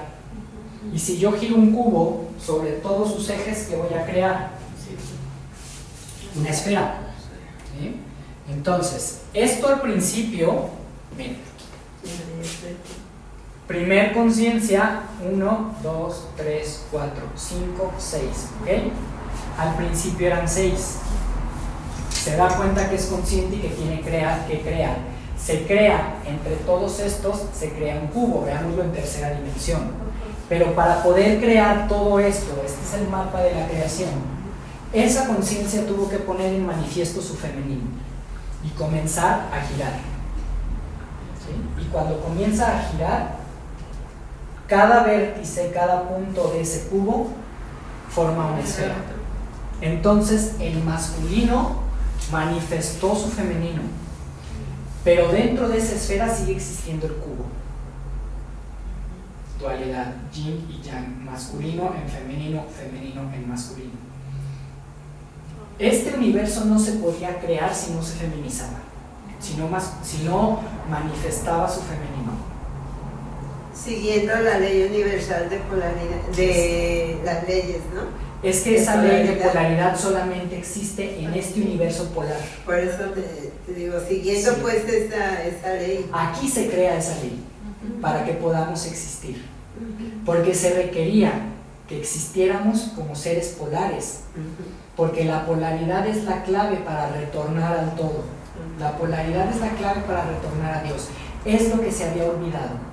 Y si yo giro un cubo sobre todos sus ejes, ¿qué voy a crear? Una esfera, ¿sí? Entonces, esto al principio, miren, primer conciencia, 1, 2, 3, 4, 5, 6, ¿ok? Al principio eran 6. se da cuenta que es consciente y que tiene que crear. Se crea, entre todos estos, se crea un cubo, veámoslo en tercera dimensión. Pero para poder crear todo esto, este es el mapa de la creación, esa conciencia tuvo que poner en manifiesto su femenino y comenzar a girar. ¿Sí? Y cuando comienza a girar, cada vértice, cada punto de ese cubo forma una esfera. Entonces el masculino manifestó su femenino, pero dentro de esa esfera sigue existiendo el cubo. Dualidad, yin y yang, masculino en femenino, femenino en masculino. Este universo no se podía crear si no se feminizaba, si no manifestaba su femenino. Siguiendo la ley universal de polaridad, de las leyes, ¿no? Es que esa ley de polaridad solamente existe en este universo polar. Por eso te digo, siguiendo Sí. pues esa ley. Aquí se crea esa ley para que podamos existir, porque se requería que existiéramos como seres polares, porque la polaridad es la clave para retornar al todo. La polaridad es la clave para retornar a Dios. Es lo que se había olvidado.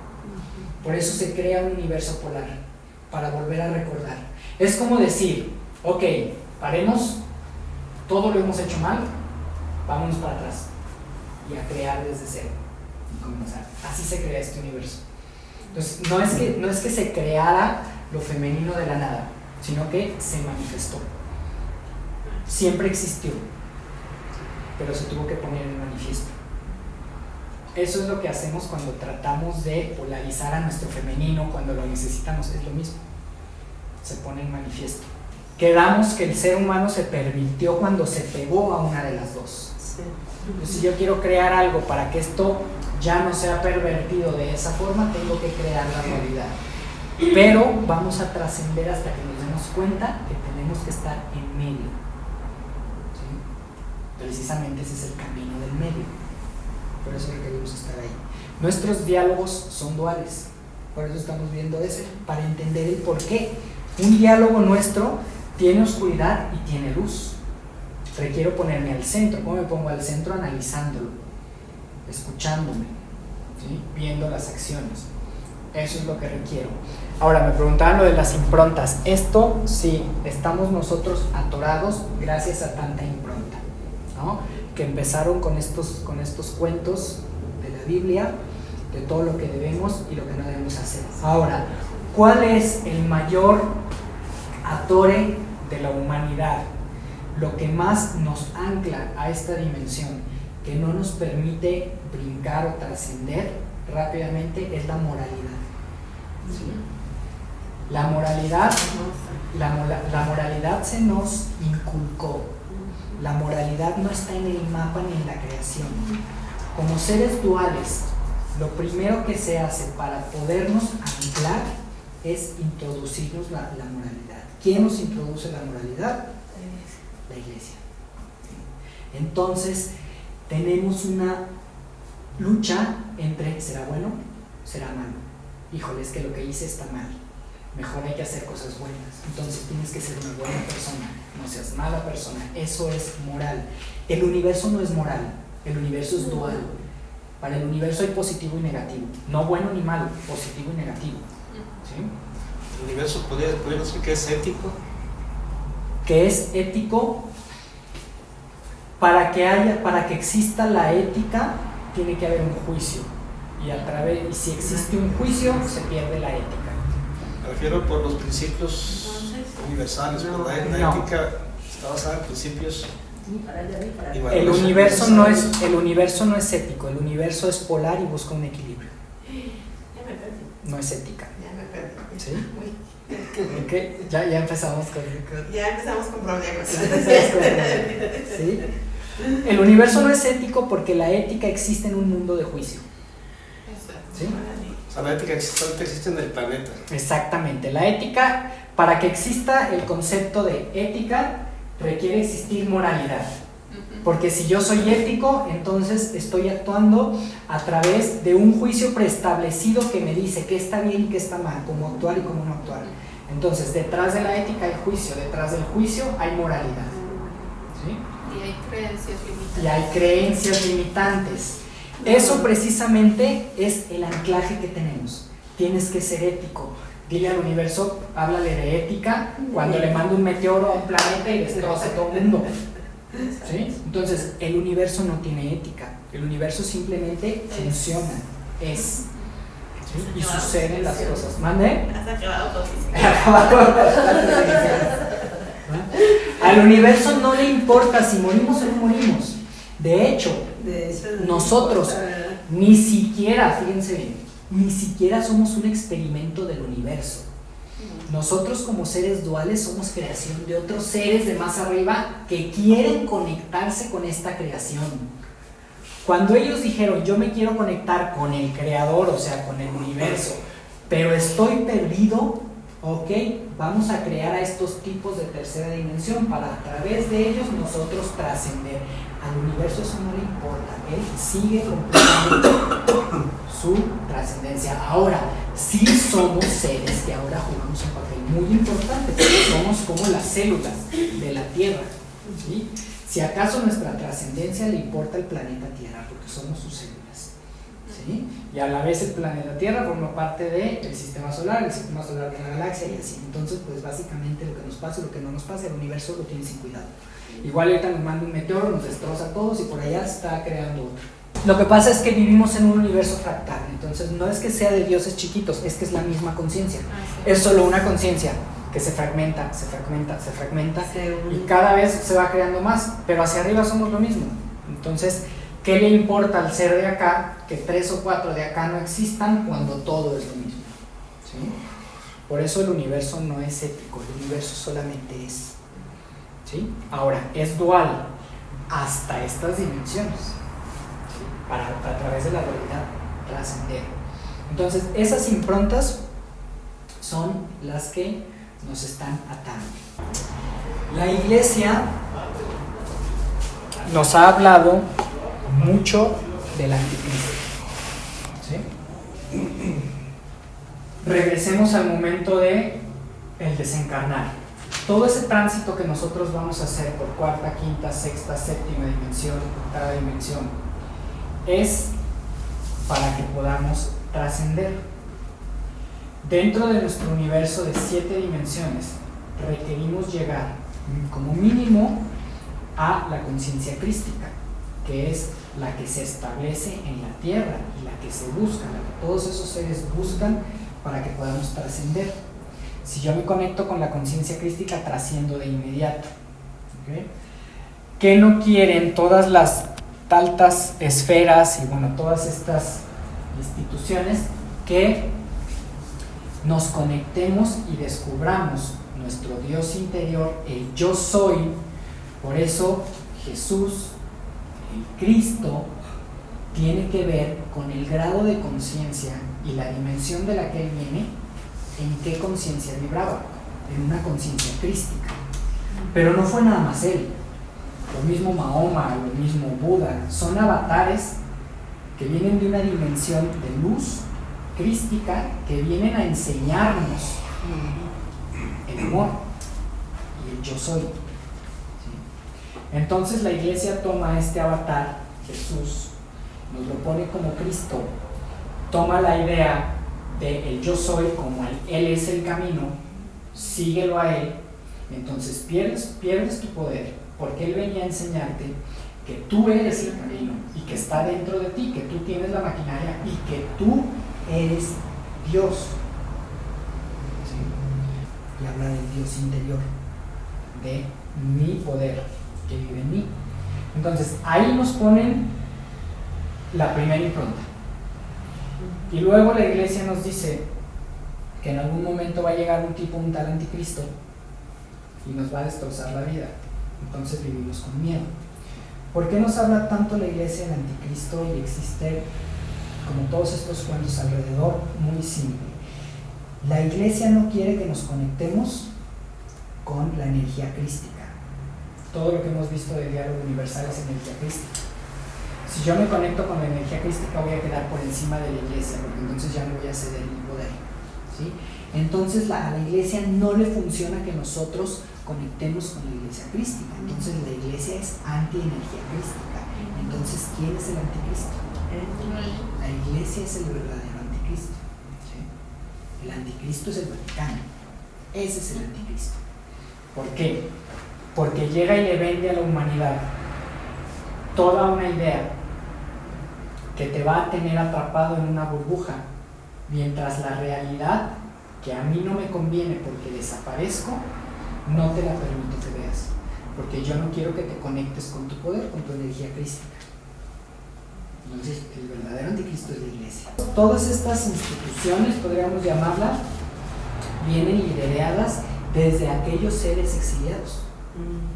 Por eso se crea un universo polar, para volver a recordar. Es como decir, ok, paremos, todo lo hemos hecho mal, vámonos para atrás y a crear desde cero y comenzar. Así se crea este universo. Entonces, no es que se creara lo femenino de la nada, sino que se manifestó. Siempre existió, pero se tuvo que poner en manifiesto. Eso es lo que hacemos cuando tratamos de polarizar a nuestro femenino, cuando lo necesitamos, es lo mismo. Se pone en manifiesto. Quedamos que el ser humano se pervirtió cuando se pegó a una de las dos. Sí. Entonces, si yo quiero crear algo para que esto ya no sea pervertido de esa forma, tengo que crear la dualidad. Pero vamos a trascender hasta que nos demos cuenta que tenemos que estar en medio. ¿Sí? Precisamente ese es el camino del medio. Por eso requerimos estar ahí. Nuestros diálogos son duales. Por eso estamos viendo ese, para entender el por qué. Un diálogo nuestro tiene oscuridad y tiene luz. Requiero ponerme al centro. ¿Cómo me pongo al centro? Analizándolo, escuchándome, ¿sí? Viendo las acciones. Eso es lo que requiero. Ahora, me preguntaban lo de las improntas. Esto sí, estamos nosotros atorados gracias a tanta impronta, ¿no? Que empezaron con estos cuentos de la Biblia, de todo lo que debemos y lo que no debemos hacer. Ahora, ¿cuál es el mayor atore de la humanidad? Lo que más nos ancla a esta dimensión, que no nos permite brincar o trascender rápidamente, es la moralidad. ¿Sí? La moralidad se nos inculcó. La moralidad no está en el mapa ni en la creación. Como seres duales, lo primero que se hace para podernos anclar es introducirnos la moralidad. ¿Quién nos introduce la moralidad? La iglesia. Entonces, tenemos una lucha entre ¿será bueno? ¿Será malo? Híjole, es que lo que hice está mal. Mejor hay que hacer cosas buenas. Entonces tienes que ser una buena persona, no seas mala persona. Eso es moral. El universo no es moral, el universo es dual. Para el universo hay positivo y negativo, no bueno ni malo, positivo y negativo. ¿Sí? ¿El universo podría decir que es ético? Que es ético. Para que exista la ética, tiene que haber un juicio. Y si existe un juicio, se pierde la ética. Me refiero por los principios universales, por la ética está basada en principios. El universo no es ético, el universo es polar y busca un equilibrio. No es ética. ¿Sí? Okay. Ya empezamos con problemas. ¿Sí? El universo no es ético porque la ética existe en un mundo de juicio. ¿Sí? O sea, la ética existe en el planeta. Exactamente. La ética, para que exista el concepto de ética, requiere existir moralidad. Porque si yo soy ético, entonces estoy actuando a través de un juicio preestablecido que me dice qué está bien y qué está mal, cómo actuar y cómo no actuar. Entonces, detrás de la ética hay juicio, detrás del juicio hay moralidad. ¿Sí? Y hay creencias limitantes. Y hay creencias limitantes. Eso precisamente es el anclaje que tenemos. Tienes que ser ético. Dile al universo, háblale de ética cuando le manda un meteoro a un planeta y destroza todo el mundo. ¿Sí? Entonces, el universo no tiene ética. El universo simplemente funciona, es. ¿Sí? Y suceden las cosas. ¿Mande? Has acabado con Al universo no le importa si morimos o no morimos. De hecho, nosotros ni siquiera, fíjense bien, ni siquiera somos un experimento del universo. Nosotros como seres duales somos creación de otros seres de más arriba que quieren conectarse con esta creación. Cuando ellos dijeron, yo me quiero conectar con el creador, o sea, con el universo, pero estoy perdido, ok, vamos a crear a estos tipos de tercera dimensión para a través de ellos nosotros trascender. Al universo eso no le importa, él sigue completamente su trascendencia. Ahora, sí somos seres que ahora jugamos un papel muy importante, porque somos como las células de la Tierra, ¿sí? Si acaso nuestra trascendencia le importa al planeta Tierra, porque somos sus células, ¿sí? Y a la vez el planeta Tierra forma parte del sistema solar de la galaxia y así. Entonces, pues básicamente lo que nos pasa y lo que no nos pasa, el universo lo tiene sin cuidado. Igual ahorita nos manda un meteoro, nos destroza a todos y por allá se está creando otro. Lo que pasa es que vivimos en un universo fractal, entonces no es que sea de dioses chiquitos, es que es la misma conciencia. Es solo una conciencia que se fragmenta y cada vez se va creando más, pero hacia arriba somos lo mismo. Entonces, ¿qué le importa al ser de acá que 3 o 4 de acá no existan cuando todo es lo mismo? ¿Sí? Por eso el universo no es ético, el universo solamente es. ¿Sí? Ahora, es dual hasta estas dimensiones, ¿sí? Para a través de la dualidad trascender. Entonces, esas improntas son las que nos están atando. La Iglesia nos ha hablado mucho del anticristo, ¿sí? Regresemos al momento de el desencarnar. Todo ese tránsito que nosotros vamos a hacer por cuarta, quinta, sexta, séptima dimensión, octava dimensión, es para que podamos trascender. Dentro de nuestro universo de 7 dimensiones, requerimos llegar como mínimo a la conciencia crística, que es la que se establece en la Tierra y la que se busca, la que todos esos seres buscan para que podamos trascender. Si yo me conecto con la conciencia crística, trasciendo de inmediato. ¿Okay? ¿Qué no quieren todas las altas esferas y bueno, todas estas instituciones? Que nos conectemos y descubramos nuestro Dios interior, el yo soy. Por eso Jesús, el Cristo, tiene que ver con el grado de conciencia y la dimensión de la que Él viene, en qué conciencia vibraba, en una conciencia crística. Pero no fue nada más Él, lo mismo Mahoma, lo mismo Buda, son avatares que vienen de una dimensión de luz crística, que vienen a enseñarnos el amor y el yo soy. ¿Sí? Entonces la Iglesia toma este avatar, Jesús, nos lo pone como Cristo, toma la idea de el yo soy como Él es el camino, síguelo a Él, entonces pierdes tu poder, porque Él venía a enseñarte que tú eres el camino y que está dentro de ti, que tú tienes la maquinaria y que tú eres Dios. ¿Sí? Y habla del Dios interior, de mi poder que vive en mí. Entonces ahí nos ponen la primera impronta. Y luego la Iglesia nos dice que en algún momento va a llegar un tal anticristo y nos va a destrozar la vida. Entonces vivimos con miedo. ¿Por qué nos habla tanto la Iglesia del anticristo y existe como todos estos cuentos alrededor? Muy simple. La Iglesia no quiere que nos conectemos con la energía crística. Todo lo que hemos visto del diálogo universal es energía crística. Si yo me conecto con la energía crística, voy a quedar por encima de la Iglesia, porque entonces ya no voy a ceder mi poder, ¿sí? Entonces a la Iglesia no le funciona que nosotros conectemos con la iglesia crística. Entonces la iglesia es anti-energía crística. Entonces, ¿quién es el anticristo? La iglesia es el verdadero anticristo. ¿Sí? El anticristo es el Vaticano. Ese es el anticristo. ¿Por qué? Porque llega y le vende a la humanidad toda una idea que te va a tener atrapado en una burbuja, mientras la realidad, que a mí no me conviene porque desaparezco, no te la permito que veas, porque yo no quiero que te conectes con tu poder, con tu energía crística. Entonces, el verdadero anticristo es la iglesia. Todas estas instituciones, podríamos llamarlas, vienen lideradas desde aquellos seres exiliados,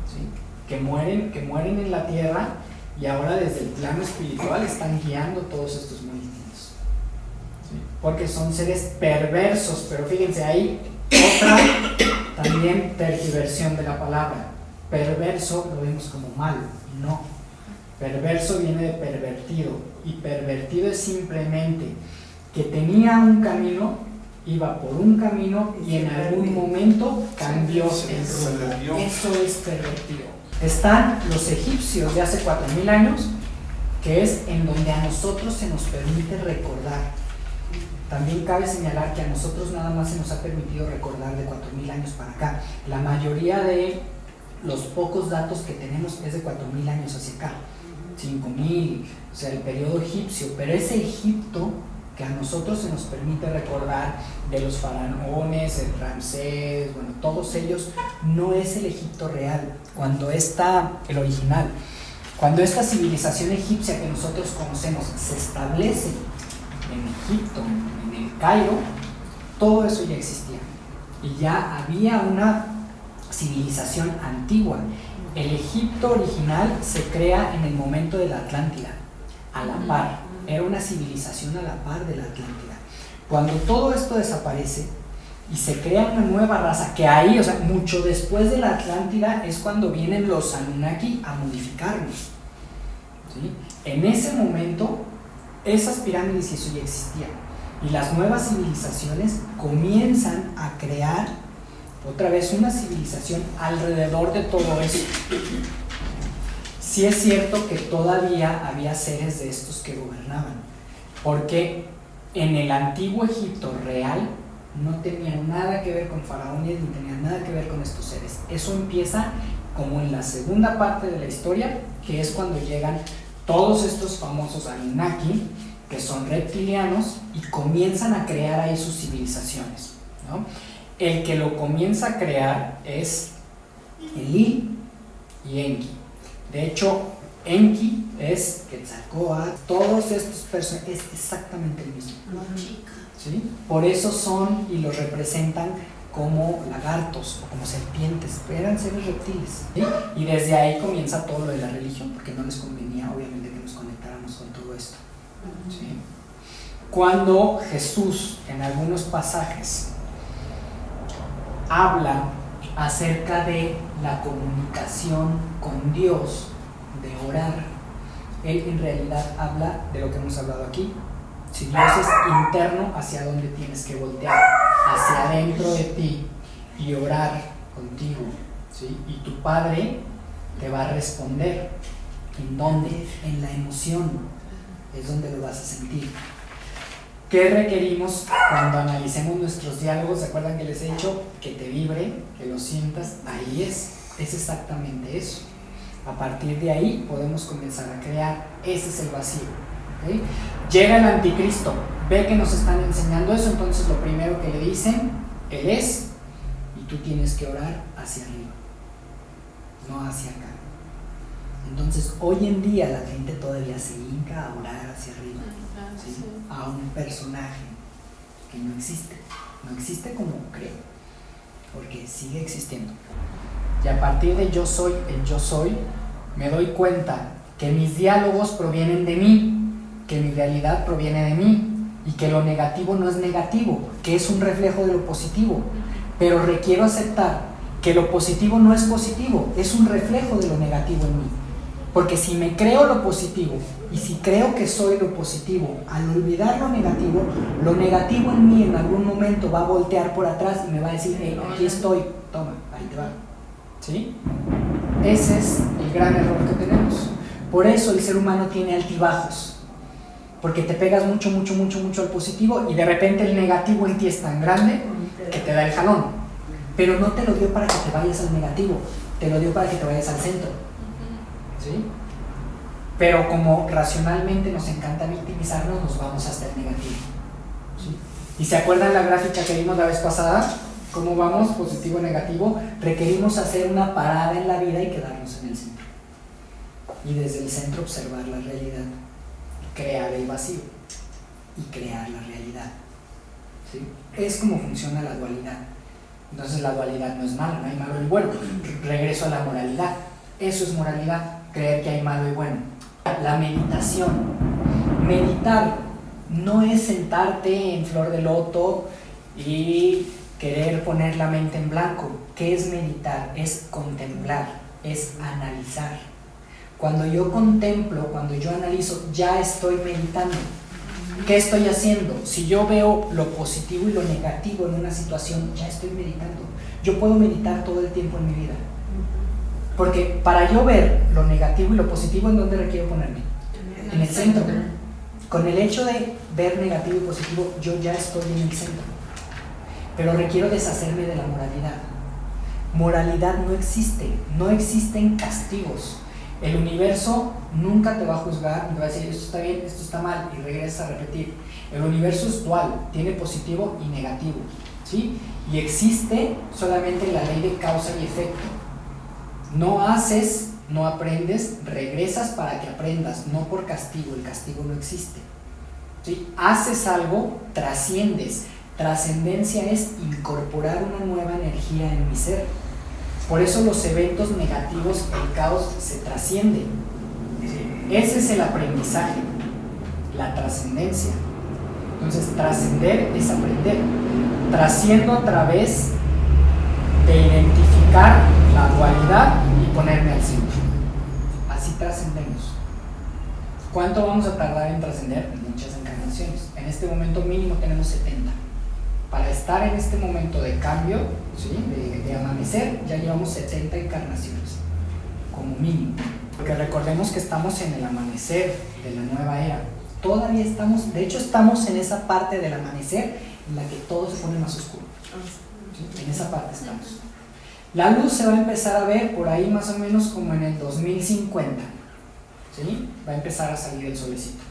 ¿sí? que mueren en la tierra y ahora desde el plano espiritual están guiando todos estos movimientos, ¿sí? Porque son seres perversos, pero fíjense, hay otra también tergiversión de la palabra. Perverso lo vemos como malo, no. Perverso viene de pervertido, y pervertido es simplemente que tenía un camino, iba por un camino y en algún momento cambió el rumbo. Eso es pervertido. Están los egipcios de hace 4000 años, que es en donde a nosotros se nos permite recordar. También cabe señalar que a nosotros nada más se nos ha permitido recordar de 4000 años para acá. La mayoría de los pocos datos que tenemos es de 4000 años hacia acá, 5000, o sea, el periodo egipcio, pero ese Egipto que a nosotros se nos permite recordar de los faraones, el Ramsés, bueno, todos ellos, no es el Egipto real, cuando está el original. Cuando esta civilización egipcia que nosotros conocemos se establece en Egipto, en el Cairo, todo eso ya existía y ya había una civilización antigua. El Egipto original se crea en el momento de la Atlántida, a la par, era una civilización a la par de la Atlántida. Cuando todo esto desaparece y se crea una nueva raza, que ahí, o sea, mucho después de la Atlántida es cuando vienen los Anunnaki a modificarnos, ¿sí? En ese momento esas pirámides y eso ya existían, y las nuevas civilizaciones comienzan a crear otra vez una civilización alrededor de todo eso. Sí es cierto que todavía había seres de estos que gobernaban, porque en el antiguo Egipto real no tenían nada que ver con faraones ni tenían nada que ver con estos seres. Eso empieza como en la segunda parte de la historia, que es cuando llegan todos estos famosos Anunnaki, que son reptilianos, y comienzan a crear ahí sus civilizaciones, ¿no? El que lo comienza a crear es Enlil y Enki. De hecho, Enki es Quetzalcóatl, todos estos personajes es exactamente el mismo, ¿sí? Por eso son y los representan como lagartos o como serpientes, eran seres reptiles, ¿sí? Y desde ahí comienza todo lo de la religión, porque no les convenía obviamente que nos conectáramos con todo esto, ¿sí? Cuando Jesús en algunos pasajes habla acerca de la comunicación con Dios, de orar, él en realidad habla de lo que hemos hablado aquí. Si Dios es interno, ¿hacia dónde tienes que voltear? Hacia adentro de ti y orar contigo, ¿sí? Y tu Padre te va a responder. ¿En dónde? En la emoción, es donde lo vas a sentir. ¿Qué requerimos cuando analicemos nuestros diálogos? ¿Se acuerdan que les he dicho que te vibre, que lo sientas? Ahí es exactamente eso. A partir de ahí podemos comenzar a crear. Ese es el vacío, ¿okay? Llega el anticristo, ve que nos están enseñando eso, entonces lo primero que le dicen, él es, y tú tienes que orar hacia arriba, no hacia acá. Entonces hoy en día la gente todavía se hinca a orar hacia arriba, ¿sí? A un personaje que no existe como creo, porque sigue existiendo. Y a partir de yo soy, el yo soy, me doy cuenta que mis diálogos provienen de mí, que mi realidad proviene de mí, y que lo negativo no es negativo, que es un reflejo de lo positivo, pero requiero aceptar que lo positivo no es positivo, es un reflejo de lo negativo en mí. Porque si me creo lo positivo y si creo que soy lo positivo, al olvidar lo negativo en mí en algún momento va a voltear por atrás y me va a decir, hey, aquí estoy, toma, ahí te va. ¿sí? Ese es el gran error que tenemos. Por eso el ser humano tiene altibajos, porque te pegas mucho al positivo y de repente el negativo en ti es tan grande que te da el jalón, pero no te lo dio para que te vayas al negativo, te lo dio para que te vayas al centro, ¿sí? Pero como racionalmente nos encanta victimizarnos, nos vamos hasta el negativo, ¿sí? ¿Y se acuerdan la gráfica que vimos la vez pasada? ¿Cómo vamos? Positivo, negativo. Requerimos hacer una parada en la vida y quedarnos en el centro. Y desde el centro observar la realidad, crear el vacío y crear la realidad, ¿sí? Es como funciona la dualidad. Entonces la dualidad no es mala, no hay malo y bueno. Regreso a la moralidad. Eso es moralidad, creer que hay malo y bueno. La meditación. Meditar no es sentarte en flor de loto y querer poner la mente en blanco. ¿Qué es meditar? Es contemplar, es analizar. Cuando yo contemplo, cuando yo analizo, ya estoy meditando. ¿Qué estoy haciendo? Si yo veo lo positivo y lo negativo en una situación, ya estoy meditando. Yo puedo meditar todo el tiempo en mi vida. Porque para yo ver lo negativo y lo positivo, ¿en dónde requiero ponerme? En el centro. Con el hecho de ver negativo y positivo, yo ya estoy en el centro. Pero requiero deshacerme de la moralidad. Moralidad no existe, no existen castigos. El universo nunca te va a juzgar, te va a decir esto está bien, esto está mal y regresas a repetir. El universo es dual, tiene positivo y negativo, ¿sí? Y existe solamente la ley de causa y efecto. No haces, no aprendes, regresas para que aprendas, no por castigo, el castigo no existe, ¿sí? Haces algo, trasciendes. Trascendencia es incorporar una nueva energía en mi ser. Por eso los eventos negativos, el caos, se trasciende. Ese es el aprendizaje, la trascendencia. Entonces, trascender es aprender. Trasciendo a través de identificar la dualidad y ponerme al centro. Así trascendemos. ¿Cuánto vamos a tardar en trascender? Muchas encarnaciones. En este momento mínimo tenemos 70. Para estar en este momento de cambio, ¿sí? de amanecer, ya llevamos 70 encarnaciones, como mínimo. Porque recordemos que estamos en el amanecer de la nueva era. Todavía estamos, de hecho estamos en esa parte del amanecer en la que todo se pone más oscuro, ¿sí? En esa parte estamos. La luz se va a empezar a ver por ahí más o menos como en el 2050, ¿sí? Va a empezar a salir el solecito.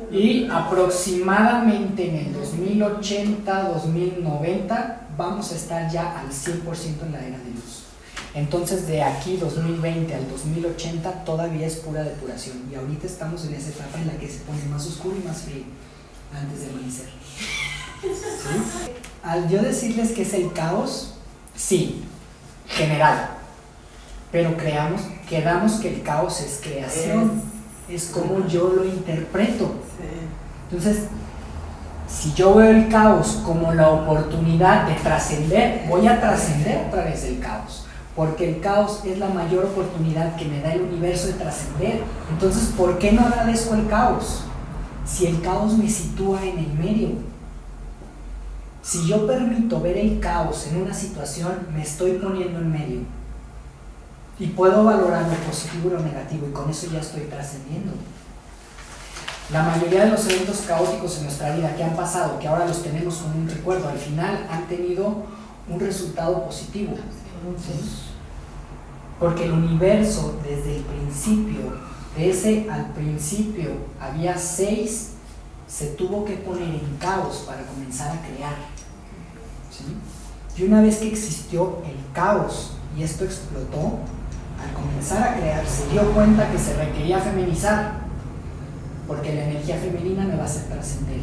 Y aproximadamente en el 2080, 2090 vamos a estar ya al 100% en la era de luz. Entonces de aquí 2020 al 2080 todavía es pura depuración y ahorita estamos en esa etapa en la que se pone más oscuro y más frío antes de amanecer, ¿sí? Al yo decirles que es el caos, sí, general, pero quedamos que el caos es creación. Es como yo lo interpreto. Entonces, si yo veo el caos como la oportunidad de trascender, voy a trascender a través del caos, porque el caos es la mayor oportunidad que me da el universo de trascender. Entonces, ¿por qué no agradezco el caos? Si el caos me sitúa en el medio. Si yo permito ver el caos en una situación, me estoy poniendo en medio. Y puedo valorar lo positivo y lo negativo, y con eso ya estoy trascendiendo. La mayoría de los eventos caóticos en nuestra vida que han pasado, que ahora los tenemos como un recuerdo, al final han tenido un resultado positivo, ¿sí? Porque el universo desde el principio, al principio había 6, se tuvo que poner en caos para comenzar a crear, ¿sí? Y una vez que existió el caos y esto explotó, al comenzar a crear se dio cuenta que se requería feminizar, porque la energía femenina me va a hacer trascender.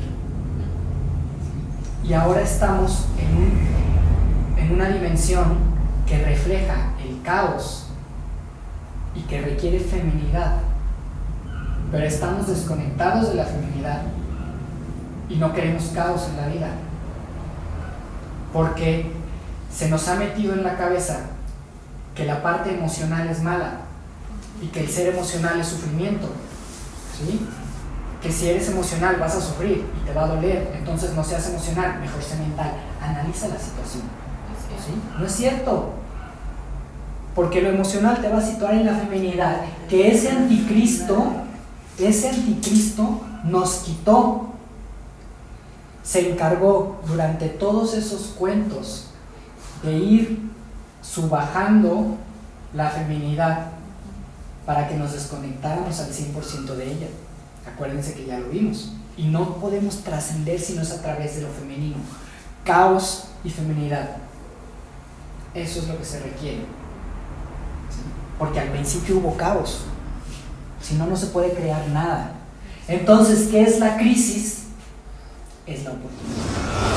Y ahora estamos en una dimensión que refleja el caos y que requiere feminidad, pero estamos desconectados de la feminidad y no queremos caos en la vida, porque se nos ha metido en la cabeza que la parte emocional es mala y que el ser emocional es sufrimiento, ¿sí? Que si eres emocional vas a sufrir y te va a doler, entonces no seas emocional, mejor sé mental. Analiza la situación, ¿sí? No es cierto. Porque lo emocional te va a situar en la feminidad, que ese anticristo nos quitó. Se encargó durante todos esos cuentos de ir subajando la feminidad para que nos desconectáramos al 100% de ella. Acuérdense que ya lo vimos. Y no podemos trascender si no es a través de lo femenino. Caos y feminidad. Eso es lo que se requiere. ¿Sí? Porque al principio hubo caos. Si no, no se puede crear nada. Entonces, ¿qué es la crisis? Es la oportunidad.